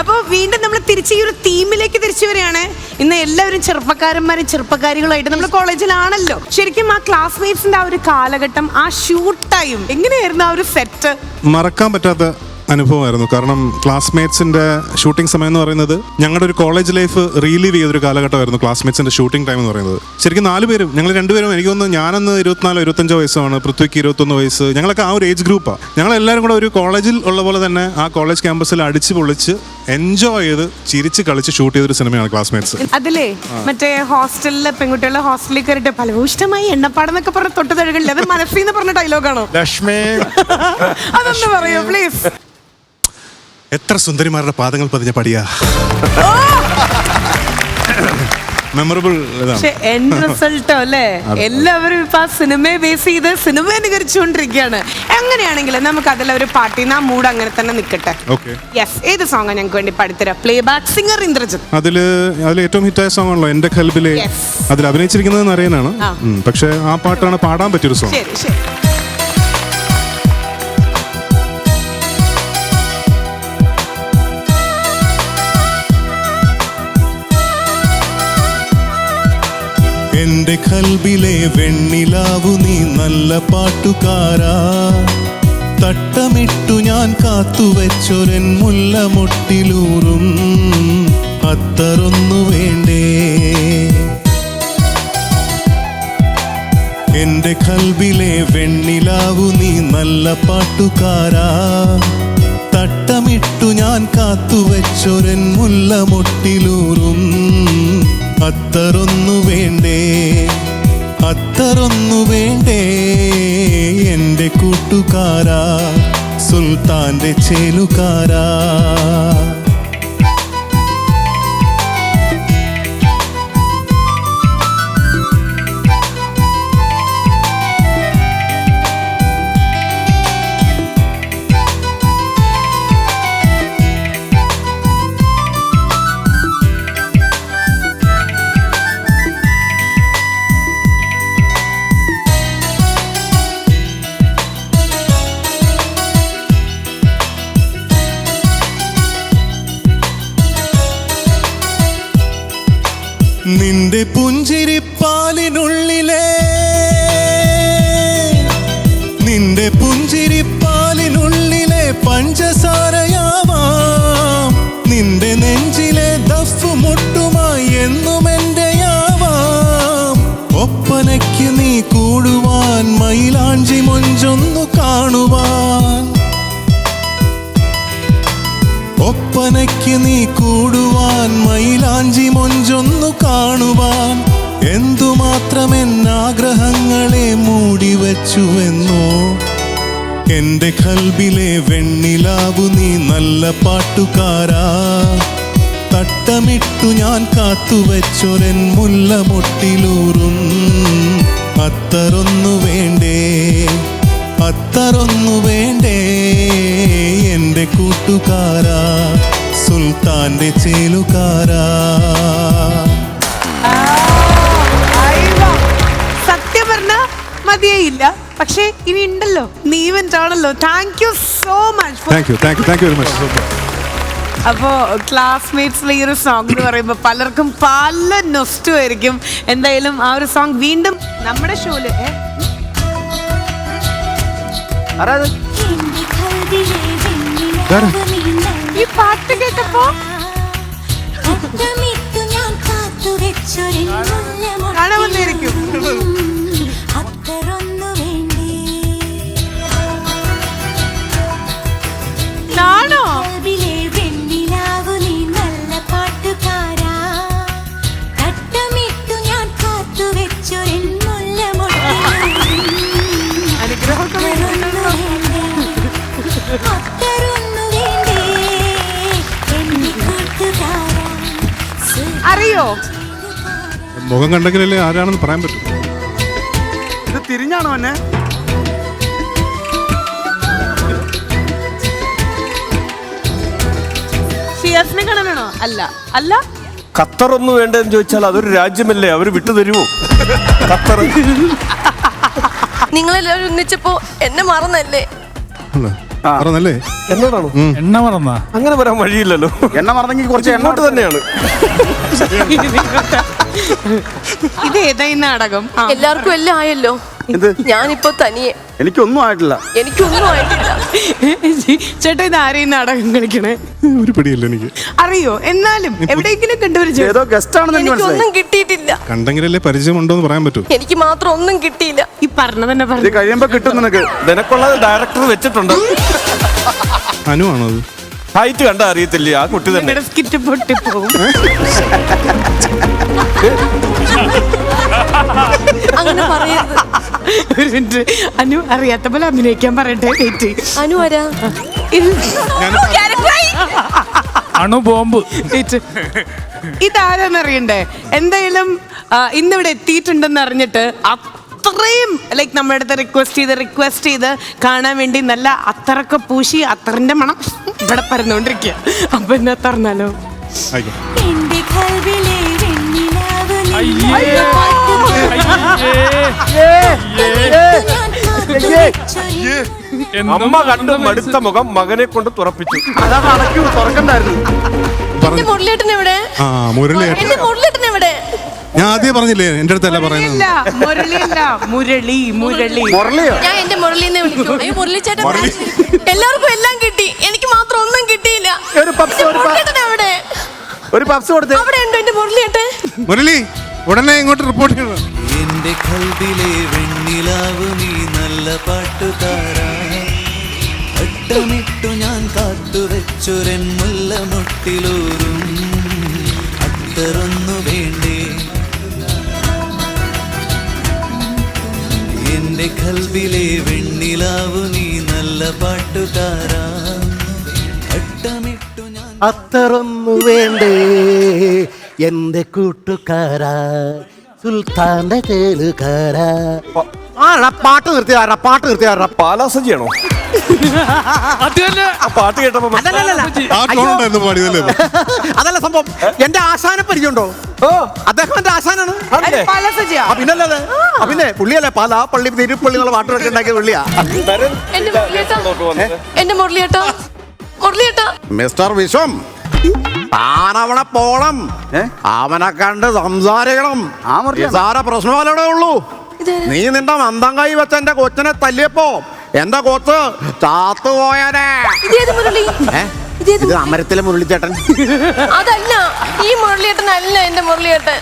അപ്പൊ വീണ്ടും നമ്മൾ തിരിച്ച് ഈ ഒരു തീമിലേക്ക് തിരിച്ചു വരികയാണ്. ഇന്ന് എല്ലാവരും ചെറുപ്പക്കാരന്മാരും ചെറുപ്പക്കാരികളുമായിട്ട് നമ്മൾ കോളേജിലാണല്ലോ. ശരിക്കും ആ ക്ലാസ്മേറ്റ്സിന്റെ ആ ഒരു കാലഘട്ടം, ആ ഷൂട്ട് ടൈം എങ്ങനെയായിരുന്നു? ആ ഒരു സെറ്റ് മറക്കാൻ പറ്റാത്ത അനുഭവമായിരുന്നു. കാരണം ക്ലാസ്മേറ്റ്സിന്റെ ഷൂട്ടിംഗ് സമയം എന്ന് പറയുന്നത് ഞങ്ങളുടെ ഒരു കോളേജ് ലൈഫ് റീലീവ് ചെയ്തൊരു കാലഘട്ടമായിരുന്നു. ക്ലാസ്മേറ്റ്സിന്റെ ഷൂട്ടിംഗ് ടൈം എന്ന് പറയുന്നത് ശരിക്കും 4 പേരും, ഞങ്ങൾ 2 പേരും, എനിക്ക് തോന്നുന്നു ഞാനന്ന് 24-25 വയസ്സാണ്, പൃഥ്വിക്ക് 21 വയസ്സ്. ഞങ്ങളൊക്കെ ആ ഒരു ഏജ് ഗ്രൂപ്പാണ്. ഞങ്ങളെല്ലാവരും കൂടെ ഒരു കോളേജിൽ ഉള്ള പോലെ തന്നെ ആ കോളേജ് ക്യാമ്പസിൽ അടിച്ച് പൊളിച്ച് എൻജോയ് ചെയ്ത് ചിരിച്ച് കളിച്ച് ഷൂട്ട് ചെയ്തൊരു സിനിമയാണ് ക്ലാസ്മേറ്റ്സ്. അതിലേ മറ്റേ ഹോസ്റ്റലിലെ പെൺകുട്ടികളുടെ ഹോസ്റ്റലിൽ കയറിയിട്ട് ഫലഭൂഷ്ടമായി എണ്ണപ്പാടെന്നൊക്കെ പറഞ്ഞ തൊട്ട് തഴുകളില്ല, അത് മനസ്സിൽ നിന്ന് പറഞ്ഞ ഡയലോഗാണോ? ലക്ഷ്മി അതൊന്ന് പറയൂ പ്ലീസ്. എത്ര സുന്ദരിമാരുടെ പാദങ്ങൾ പതിഞ്ഞ പടിയാ. മെമ്മറബിൾ. പക്ഷെ എൻഡ് റിസൾട്ടോ അല്ലേ, എല്ലാവരും ഇപ്പൊ ആ സിനിമയെ ബേസ് ചെയ്ത് സിനിമ അനുകരിച്ചുകൊണ്ടിരിക്കുകയാണ്. എങ്ങനെയാണെങ്കിലും നമുക്ക് അതിലെ ഒരു പാർട്ടി ആ മൂഡ് അങ്ങനെ തന്നെ നിൽക്കട്ടെ. യെസ്, ഏത് സോങ്ങാ ഞങ്ങൾക്ക് വേണ്ടി പാടിത്തരാം? Playback singer Indrajith. അതിൽ ഏറ്റവും ഹിറ്റായ സോങ് ആണല്ലോ എന്റെ ഖൽബിലെ. അതിൽ അഭിനയിച്ചിരിക്കുന്നത് നരയനാണ്. പക്ഷെ ആ പാട്ടാണ് പാടാൻ പറ്റിയൊരു സോങ്. ശരി ശരി. എന്റെ ഖൽബിലെ വെണ്ണിലാവു നീ നല്ല പാട്ടുകാരാ, തട്ടമിട്ടു ഞാൻ കാത്തുവെച്ചൊരൻ മുല്ലമൊട്ടിലൂറും അത്തറൊന്നു വേണ്ടേ. എന്റെ ഖൽബിലെ വെണ്ണിലാവു നീ നല്ല പാട്ടുകാരാ, തട്ടമിട്ടു ഞാൻ കാത്തുവെച്ചൊരൻ മുല്ലമൊട്ടിലൂറും അത്തറൊന്നു വേണ്ടേ, അത്തറൊന്നു വേണ്ടേ. എന്റെ കൂട്ടുകാരാ, സുൽത്താന്റെ ചേലുകാരാ. നിന്റെ പുഞ്ചിരിപ്പാലിനുള്ളിലെ, നിന്റെ പുഞ്ചിരിപ്പാലിനുള്ളിലെ പഞ്ചസാരയാവാം, നിന്റെ നെഞ്ചിലെ ദഫ് മുട്ടുമായി എന്നും എന്റെയാവാം. ഒപ്പനയ്ക്ക് നീ കൂടുവാൻ, മൈലാഞ്ചി മൊഞ്ചൊന്നു കാണുവാൻ, ഒപ്പനയ്ക്ക് നീ കൂടുവാൻ, മൈലാഞ്ചി മൊഞ്ചൊന്നു കാണുവാൻ. എന്തുമാത്രം എന്നാഗ്രഹങ്ങളെ മൂടിവെച്ചുവെന്നോ. എന്റെ ഖൽബിലെ വെണ്ണിലാവു നീ നല്ല പാട്ടുകാരാ, തട്ടമിട്ടു ഞാൻ കാത്തുവെച്ചൊരൻ മുല്ലമൊട്ടിലൂറും അത്തറൊന്നു വേണ്ടേ, അത്തറൊന്നു വേണ്ടേ. എന്റെ കൂട്ടുകാരാ, സുൽത്താന്റെ ചേലുകാരാ. സത്യം പറഞ്ഞ മതിയായില്ല, പക്ഷേ ഇനി ഉണ്ടല്ലോ, നീ ഇവന്റ് ആണല്ലോ. Thank you so much. Thank you very much. അപ്പോ ക്ലാസ്മേറ്റ്സിലെ ഈ ഒരു സോങ് എന്ന് പറയുമ്പോൾ പലർക്കും പല നൊസ്റ്റും ആയിരിക്കും. എന്തായാലും ആ ഒരു സോങ് വീണ്ടും നമ്മുടെ ഷോയില് ഈ പാട്ട് കേട്ടപ്പോ കാണാമെന്നായിരിക്കും. ആണോ? അറിയോ? മുഖം കണ്ടെങ്കിലല്ലേ ആരാണെന്ന് പറയാൻ പറ്റും. ഇത് തിരിഞ്ഞാണോ എന്നെ? ഷിയാസിനെ കാണാനാണോ? അല്ല അല്ല. ഖത്തറൊന്നും വേണ്ടെന്ന് ചോദിച്ചാൽ അതൊരു രാജ്യമല്ലേ, അവര് വിട്ടു തരുമോ? ഖത്തർ നിങ്ങളെല്ലാവരും ഒന്നിച്ചപ്പോ എന്നെ മറന്നല്ലേ? പറഞ്ഞല്ലേ? എന്നോടാണോ? എണ്ണ മറന്നാ? അങ്ങനെ വരാൻ വഴിയില്ലല്ലോ. എണ്ണ മറന്നെങ്കിൽ കുറച്ച് എണ്ണ എണ്ണോട്ട് തന്നെയാണ്. ഇത് ഏതാ ഈ നാടകം? എല്ലാവർക്കും എല്ലാം ആയല്ലോ. എന്ത്? ഞാനിപ്പോ തനിയെ. എനിക്കൊന്നും ആയിട്ടില്ല. എനിക്കൊന്നും ആയിട്ടില്ല. ചേട്ടാ ഇത് ആരെയും നാടകം കളിക്കണേ? ഒരു പിടിയില്ല എനിക്ക്. അറിയോ? എന്നാലും എവിടെയെങ്കിലും കണ്ടുപിടിച്ചു. ഏതോ ഗസ്റ്റ് ആണെന്ന് എനിക്ക് മനസ്സിലായി. എനിക്കൊന്നും കിട്ടിയിട്ടില്ല. കണ്ടെങ്കിലല്ലേ പരിചയമുണ്ടോ എന്ന് പറയാൻ പറ്റൂ. എനിക്ക് മാത്രം ഒന്നും കിട്ടിയില്ല. ഈ പറഞ്ഞ തന്നെ ഇത് പറഞ്ഞു. കഴിയുമ്പോ കിട്ടും നിനക്ക്. നിനക്കുള്ളത് ഡയറക്ടർ വെച്ചിട്ടുണ്ട്. അനു ആണോ അത്? ഹൈറ്റ് കണ്ടാ അറിയത്തില്ല, ആ കുട്ടി തന്നെ. നിങ്ങളുടെ സ്കിറ്റ് പൊട്ടിപ്പോവും. അങ്ങനെ പറയരുത്. ഒരു മിനിറ്റ്. അനു അറിയാത്ത പോലെ അഭിനയിക്കാൻ പറയട്ടെ. വെയിറ്റ്. അനു ആരാ? അണു ബോംബ്. ഇതാരാന്നറിയണ്ടേ? എന്തായാലും ഇന്നിവിടെ എത്തിയിട്ടുണ്ടെന്ന് അറിഞ്ഞിട്ട് അത്രയും ലൈക്ക് നമ്മുടെ അടുത്ത് റിക്വസ്റ്റ് ചെയ്ത് കാണാൻ വേണ്ടി നല്ല അത്തറൊക്കെ പൂശി അത്തറിന്റെ മണം ഇവിടെ പരന്നുകൊണ്ടിരിക്കുക. അപ്പൊ എന്നാ തുറന്നാലോ? അമ്മ കണ്ട് മടുത്ത മുഖം മകനെ കൊണ്ട് തുറപ്പിച്ചു. അതാണ് അടക്കി തുറക്കണ്ടായിരുന്നു. എന്റെ മുരളിയേട്ടൻ എവിടെ? മുരളിയേട്ടൻ. എന്റെ മുരളിയേട്ടൻ എവിടെ? ഞാൻ ആദ്യം പറഞ്ഞില്ലേ, എന്റെ അടുത്തല്ല പറയുന്നത്. മുരളിയോ? ഞാൻ എന്റെ മുരളിനെ വിളിക്കും. അയ്യോ മുരളിച്ചേട്ടൻ എല്ലാവർക്കും എല്ലാം കിട്ടി, എനിക്ക് മാത്രം ഒന്നും കിട്ടിയില്ല. ഒരു പപ്സ്, എന്റെ മുരളിയേട്ടൻ എവിടെ? ഒരു പപ്സ് കൊടുത്തേ. അവിടെ ഉണ്ടോ എന്റെ മുരളിയേട്ടൻ? മുരളി ഉടനെ ഇങ്ങോട്ട് റിപ്പോർട്ട് ചെയ്യണം. എന്റെ കൽവിലെ വെണ്ണിലാവ് നീ നല്ല പാട്ടുകാരാ, അട്ടമിട്ടു ഞാൻ കാത്തുവെച്ചൊരൻ മുല്ലമൊട്ടിലൂറും അത്തറൊന്നു വേണ്ടേ. എന്റെ കൽവിലെ വെണ്ണിലാവ് നീ നല്ല പാട്ടുകാരാ, അട്ടമിട്ടു ഞാൻ അത്തറൊന്നു വേണ്ടേ എന്റെ കൂട്ടുകാരാ, സുൽത്താന്റെ ചേലുകാരാ. പാട്ട് നിർത്തിയാറാ, പാട്ട് നിർത്തിയാറാ. പാലാസജിയാണോ? പാട്ട് കേട്ടപ്പോ അതല്ല സംഭവം. എന്റെ ആശാനെ പരിചയമുണ്ടോ? അദ്ദേഹം എന്റെ ആശാനാണ്. പിന്നല്ലേ, പിന്നെ പുള്ളിയല്ലേ പാലാ പള്ളി തിരുപ്പള്ളി എന്നുള്ള പാട്ടൊക്കെ ഉണ്ടാക്കിയ പുള്ളിയാ. എന്റെ മുരളിയേട്ടാ, എന്റെ മുരളിയേട്ടാ, മുരളിയേട്ടാ. മിസ്റ്റർ വിശ്വം, താനവിടെ പോണം, അവനെ കണ്ട് സംസാരിക്കണം. സാര പ്രശ്നമല്ലേ ഉള്ളൂ. നീ നിന്റെ മന്ദം കൈ വെച്ച എന്റെ കൊച്ചിനെ തല്ലിയപ്പോ എന്റെ കൊച്ച് ചാത്തുപോയനെ. ഇത് അമരത്തിലെ മുരളിച്ചേട്ടൻ. അതല്ല, ഈ മുരളിയേട്ടൻ അല്ല എന്റെ മുരളിയേട്ടൻ.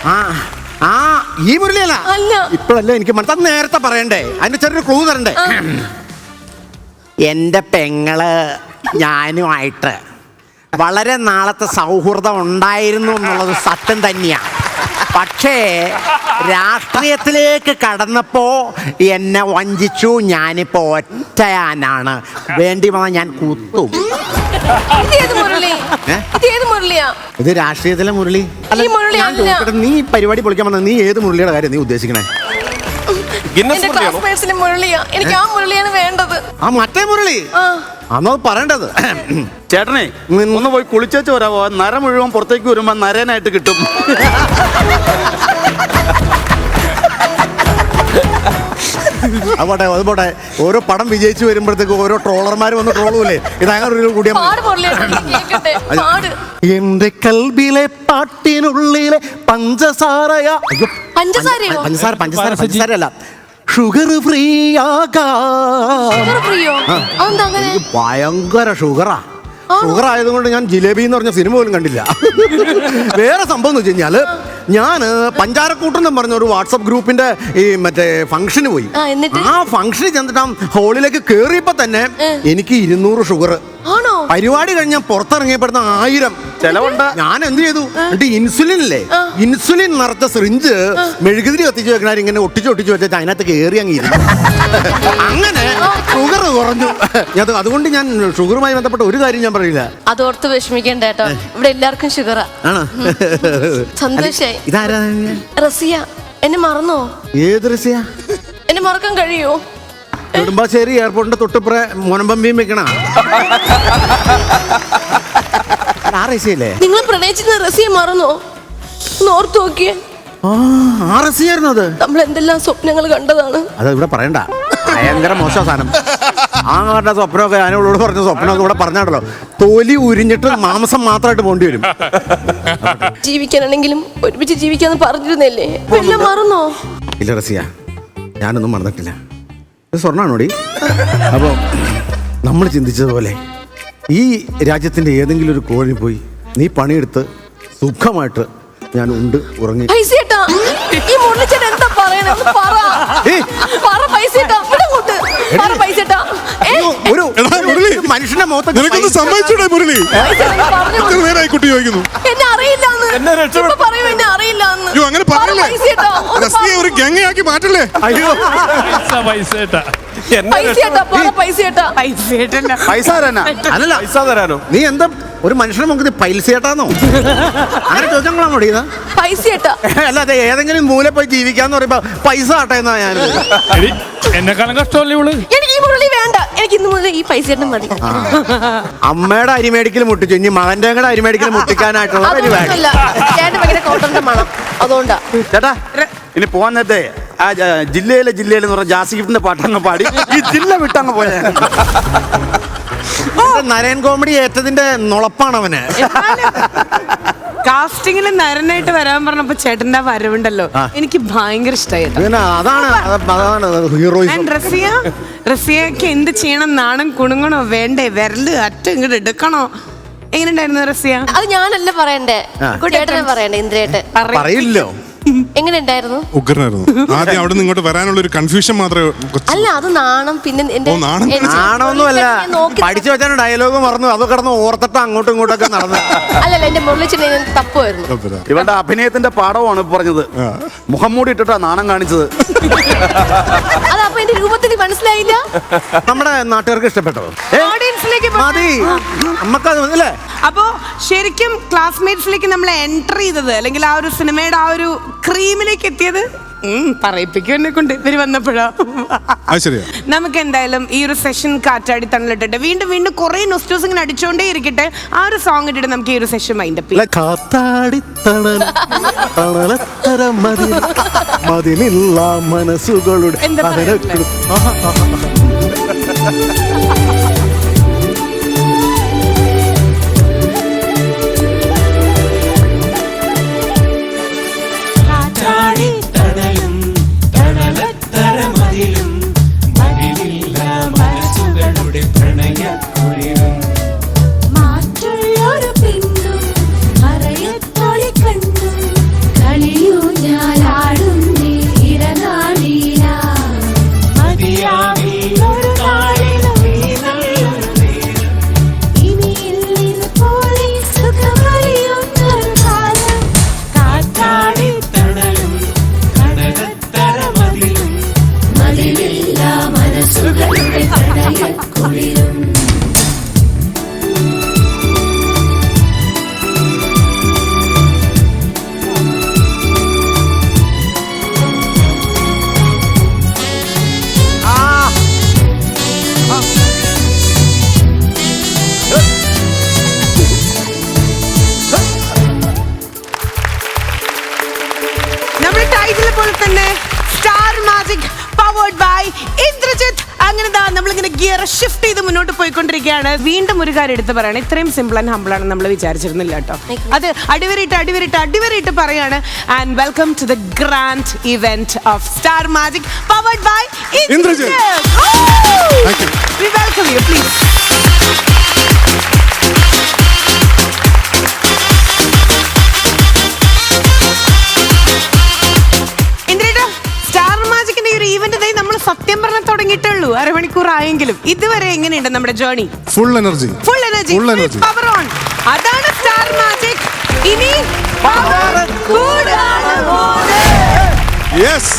ഈ മുരളിയല്ല. ഇപ്പോഴല്ലേ എനിക്ക് മനസ്സിലാ, നേരത്തെ പറയണ്ടേ, അതിന്റെ ചെറിയൊരു ക്ലൂ തരണ്ടേ. എന്റെ പെങ്ങള് ഞാനുമായിട്ട് വളരെ നാളത്തെ സൗഹൃദം ഉണ്ടായിരുന്നു എന്നുള്ളത് സത്യം തന്നെയാണ്. പക്ഷേ രാഷ്ട്രീയത്തിലേക്ക് കടന്നപ്പോ എന്നെ വഞ്ചിച്ചു. ഞാനിപ്പോ ഒറ്റയാനാണ്. വേണ്ടി വന്നാൽ ഞാൻ കുത്തും. ഇത് രാഷ്ട്രീയത്തിലെ മുരളി. നീ പരിപാടി പൊളിക്കാൻ വന്ന നീ ഏത് മുരളിയുടെ കാര്യം നീ ഉദ്ദേശിക്കണേ? എനിക്ക് ആ മുരളിയാണ് വേണ്ടത്. ആ മറ്റേ മുരളി അന്നത് പറയേണ്ടത്. ചേട്ടനെ ഒന്ന് പോയി കുളിച്ചേച്ച് വരാവോ? നര മുഴുവൻ പുറത്തേക്ക് വരുമ്പോ നരനായിട്ട് കിട്ടും. അതുപോട്ടെ, അതുപോട്ടെ. ഓരോ പടം വിജയിച്ചു വരുമ്പോഴത്തേക്ക് ഓരോ ട്രോളർമാർ വന്ന് ട്രോളൂലേ. ഇതങ്ങനെ കൂടിയാ എന്റെ കൽബിലെ പാട്ടിനുള്ളിലെ പഞ്ചസാരയാ. അയ്യോ, പഞ്ചസാര പഞ്ചസാര പഞ്ചസാരയല്ല, ഷുഗർ ഫ്രീ ഭയങ്കര ഷുഗറാ. ഷുഗർ ആയതുകൊണ്ട് ഞാൻ ജിലേബി എന്ന് പറഞ്ഞ സിനിമ പോലും കണ്ടില്ല. വേറെ സംഭവം എന്ന് വെച്ച് കഴിഞ്ഞാല് ഞാന് പഞ്ചാരക്കൂട്ടെന്ന് പറഞ്ഞ ഒരു വാട്സപ്പ് ഗ്രൂപ്പിന്റെ ഈ മറ്റേ ഫംഗ്ഷന് പോയി. ആ ഫംഗ്ഷന് ചെന്നിട്ട് ഹോളിലേക്ക് കേറിയപ്പോ തന്നെ എനിക്ക് 200 ഷുഗർ. പരിപാടി കഴിഞ്ഞാൽ പുറത്തിറങ്ങിയപ്പെടുന്ന 1000 ചെലവുണ്ട്. ഞാൻ എന്ത് ചെയ്തു, എന്നിട്ട് ഇൻസുലിൻ ഇല്ലേ, ഇൻസുലിൻ നിറച്ച സിറിഞ്ച് മെഴുകുതിരി കത്തിച്ച് വെക്കണ ഇങ്ങനെ ഒട്ടിച്ച് വെച്ചാൽ അതിനകത്ത് കയറി അങ്ങിരുന്നു. അങ്ങനെ ഷുഗർ കുറഞ്ഞു. അതുകൊണ്ട് ഞാൻ ഷുഗറുമായി ബന്ധപ്പെട്ട ഒരു കാര്യം ഞാൻ പറയില്ല. അതോർത്ത് വിഷമിക്കേണ്ട കേട്ടോ, ഇവിടെ എല്ലാവർക്കും ഷുഗറാ. സന്തോഷായി. ഇതാരാ? റസിയ. എന്നെ മറന്നോ? ഏത് റസിയ? എന്നെ മറക്കാൻ കഴിയോ? നെടുമ്പാശ്ശേരി എയർപോർട്ടിന്റെ തൊട്ടിപ്പുറ മോനമ്പമ്പിയും വെക്കണ ആ റസിയല്ലേ? നിങ്ങൾ പ്രണയിച്ചിരുന്ന റസിയെ മറന്നോ? ഒന്ന് ഓർത്തു നോക്കിയേ. ആ റസിയായിരുന്നു അത്. നമ്മൾ എന്തെല്ലാം സ്വപ്നങ്ങൾ കണ്ടതാണ്. അത് ഇവിടെ പറയണ്ട, ഭയങ്കര മോശ സാധനം. ആങ്ങളുടെ സ്വപ്നമൊക്കെ ഞാനോട് പറഞ്ഞ സ്വപ്നമൊക്കെ ഇവിടെ പറഞ്ഞാണല്ലോ. തൊലി ഉരിഞ്ഞിട്ട് മാംസം മാത്രമായിട്ട് പോണ്ടി വരും. ജീവിക്കാനാണെങ്കിലും ഒരുമിച്ച് ജീവിക്കാന്ന് പറഞ്ഞിരുന്നല്ലേ, എല്ലാം മറന്നോ? ഇല്ല റസിയ, ഞാനൊന്നും മറന്നിട്ടില്ല. ഇത് സ്വർണ്ണാണോടി? അപ്പോൾ നമ്മൾ ചിന്തിച്ചതുപോലെ ഈ രാജ്യത്തിൻ്റെ ഏതെങ്കിലും ഒരു കോഴി പോയി നീ പണിയെടുത്ത് സുഖമായിട്ട് ഞാൻ ഉണ്ട് ഉറങ്ങി. പൈസേട്ടാ, ഈ മുരളിച്ചേട്ടൻ എന്താ പറയണേ? ഒന്ന് പറ. പറ പൈസേട്ടാ, ഇവിടെ കൊണ്ട് പറ പൈസേട്ടാ. ഒരു മനുഷ്യന്റെ മുഖത്ത് സമ്മതിച്ചൂടെ മുരളി? എത്ര നേരമായി കുട്ടി ചോദിക്കുന്നു. എന്നെ അറിയില്ലാന്ന്. ഇപ്പൊ പറയും എന്നെ അറിയില്ലാന്ന്. അയ്യോ അങ്ങനെ പറയല്ലേ. പൈസേട്ടാ, റസിയെ ഒരു ഗംഗയാക്കി മാറ്റല്ലേ? അയ്യോ പൈസേട്ടാ പൈസേട്ടാ, പറ പൈസേട്ടാ. പൈസ പൈസ തരാനാ? അല്ലല്ല, പൈസ തരാനോ? നീ എന്താ ഒരു മനുഷ്യനെ മുഖത്ത് പൈസ ചേട്ടാന്നോ അങ്ങനെ ചോദിച്ചാണോ? പൈസേട്ടാ അല്ലാതെ ഏതെങ്കിലും മൂല പോയി ജീവിക്കാന്ന് പറയുമ്പോ പൈസ ആട്ടെ എന്നാ ഞാൻ. എന്നെക്കാളും കഷ്ടമല്ലേ ഇവള്? എനിക്ക് ഈ മുരളി വേണ്ട, എനിക്ക് ഇന്ന് മുതൽ ഈ പൈസേട്ടൻ മതി. അമ്മയുടെ അരിമേടിക്കൽ മുട്ടിച്ചു, ഇനി മകന്റെ കൂടെ അരിമേടിക്കൽ മുട്ടിക്കാനായിട്ടുള്ള പരിപാടി. ചേട്ടൻ ഭയങ്കര കോട്ടന്റെ മണം, അതുകൊണ്ടാ. ചേട്ടാ ഇനി പോവാൻ നേരത്തെ ആ ജില്ലയിലെന്ന് പറഞ്ഞ ജാസി ഗിഫ്റ്റിന്റെ പാട്ടങ്ങ് പാടി ഈ ജില്ല വിട്ടങ്ങ് പോയാ. നരയൻ കോമഡി ഏറ്റതിന്റെ നുളപ്പാണ് അവന്. കാസ്റ്റിംഗിൽ നരനായിട്ട് വരാൻ പറഞ്ഞപ്പോ ചേട്ടന്റെ ആ വരവുണ്ടല്ലോ, എനിക്ക് ഭയങ്കര ഇഷ്ടമായി. അതാണ് ഹീറോയിസം. റസിയക്ക് എന്ത് ചെയ്യണം? നാണം കുണുങ്ങണോ വേണ്ടേ? വിരല് അറ്റ ഇങ്ങോട്ട് എടുക്കണോ? എങ്ങനെ ഉണ്ടായിരുന്നു റസിയ? അത് ഞാനല്ല പറയണ്ടേ, ചേട്ടനെ പറയണ്ടേ. ഇന്ദ്രേട്ടൻ പറയില്ലോ. എങ്ങനെ ഉണ്ടായിരുന്നു? ഉഗ്രനായിരുന്നു. ആദ്യം അവിടെ നിന്ന് ഇങ്ങോട്ട് വരാനുള്ള ഒരു കൺഫ്യൂഷൻ മാത്രമേ. അല്ല അത് നാണം. പിന്നെ നാണമൊന്നുമല്ല, പഠിച്ചു വെച്ചാൽ ഡയലോഗ് മറന്നു, അത് കിടന്ന് ഓർത്തിട്ട് അങ്ങോട്ടും ഇങ്ങോട്ടൊക്കെ നടന്നു. അല്ലല്ല, എന്റെ മുരളിച്ചെന്നെ തപ്പുമായിരുന്നു. ഇവരുടെ അഭിനയത്തിന്റെ പാഠമാണ് പറഞ്ഞത്. മുഖംമൂടി ഇട്ടിട്ടാ നാണം കാണിച്ചത്. അതപ്പൊ എന്റെ രൂപത്തിൽ മനസ്സിലായില്ല. നമ്മുടെ നാട്ടുകാർക്ക് ഇഷ്ടപ്പെട്ടോ? ഓഡിയൻസിലേക്ക് മതി, നമുക്കത് അല്ലേ? അപ്പോ ശരിക്കും ക്ലാസ്മേറ്റ്സിലേക്ക് നമ്മൾ എൻറ്റർ ചെയ്തത്, അല്ലെങ്കിൽ ആ ഒരു സിനിമയുടെ ആ ഒരു ക്രീമിലേക്ക് എത്തിയത് പറയിപ്പിക്കും എന്നെ കൊണ്ട് ഇവര് വന്നപ്പോഴാ. നമുക്ക് എന്തായാലും ഈ ഒരു സെഷൻ കാറ്റാടി തണലിട്ടിട്ട് വീണ്ടും വീണ്ടും കുറെ നൊസ്റ്റോസ് ഇങ്ങനെ അടിച്ചോണ്ടേ ഇരിക്കട്ടെ. ആ ഒരു സോങ് ഇട്ടിട്ട് നമുക്ക് ഈ ഒരു സെഷൻ മൈൻഡപ്പ് ചെയ്യാം. മനസ്സുകളുടെ ഷിഫ്റ്റ് ചെയ്ത് മുന്നോട്ട് പോയിക്കൊണ്ടിരിക്കുകയാണ്. വീണ്ടും ഒരു കാര്യം എടുത്ത് പറയണം, ഇത്രയും സിമ്പിൾ ആൻഡ് ഹംബിൾ ആണ് നമ്മൾ വിചാരിച്ചിരുന്നില്ല കേട്ടോ. അത് അടിവരിട്ട് പറയാണ്. And welcome to the grand event of Star Magic powered by Indrajith. We welcome you, please. സത്യം പറഞ്ഞ തുടങ്ങിയിട്ടുള്ളൂ, അരമണിക്കൂർ ആയെങ്കിലും ഇതുവരെ എങ്ങനെയുണ്ട് നമ്മുടെ journey? Full energy, power on. അതാണ് സ്റ്റാർ മാജിക്. ഇനി പവർ കൂടാണ്. യെസ്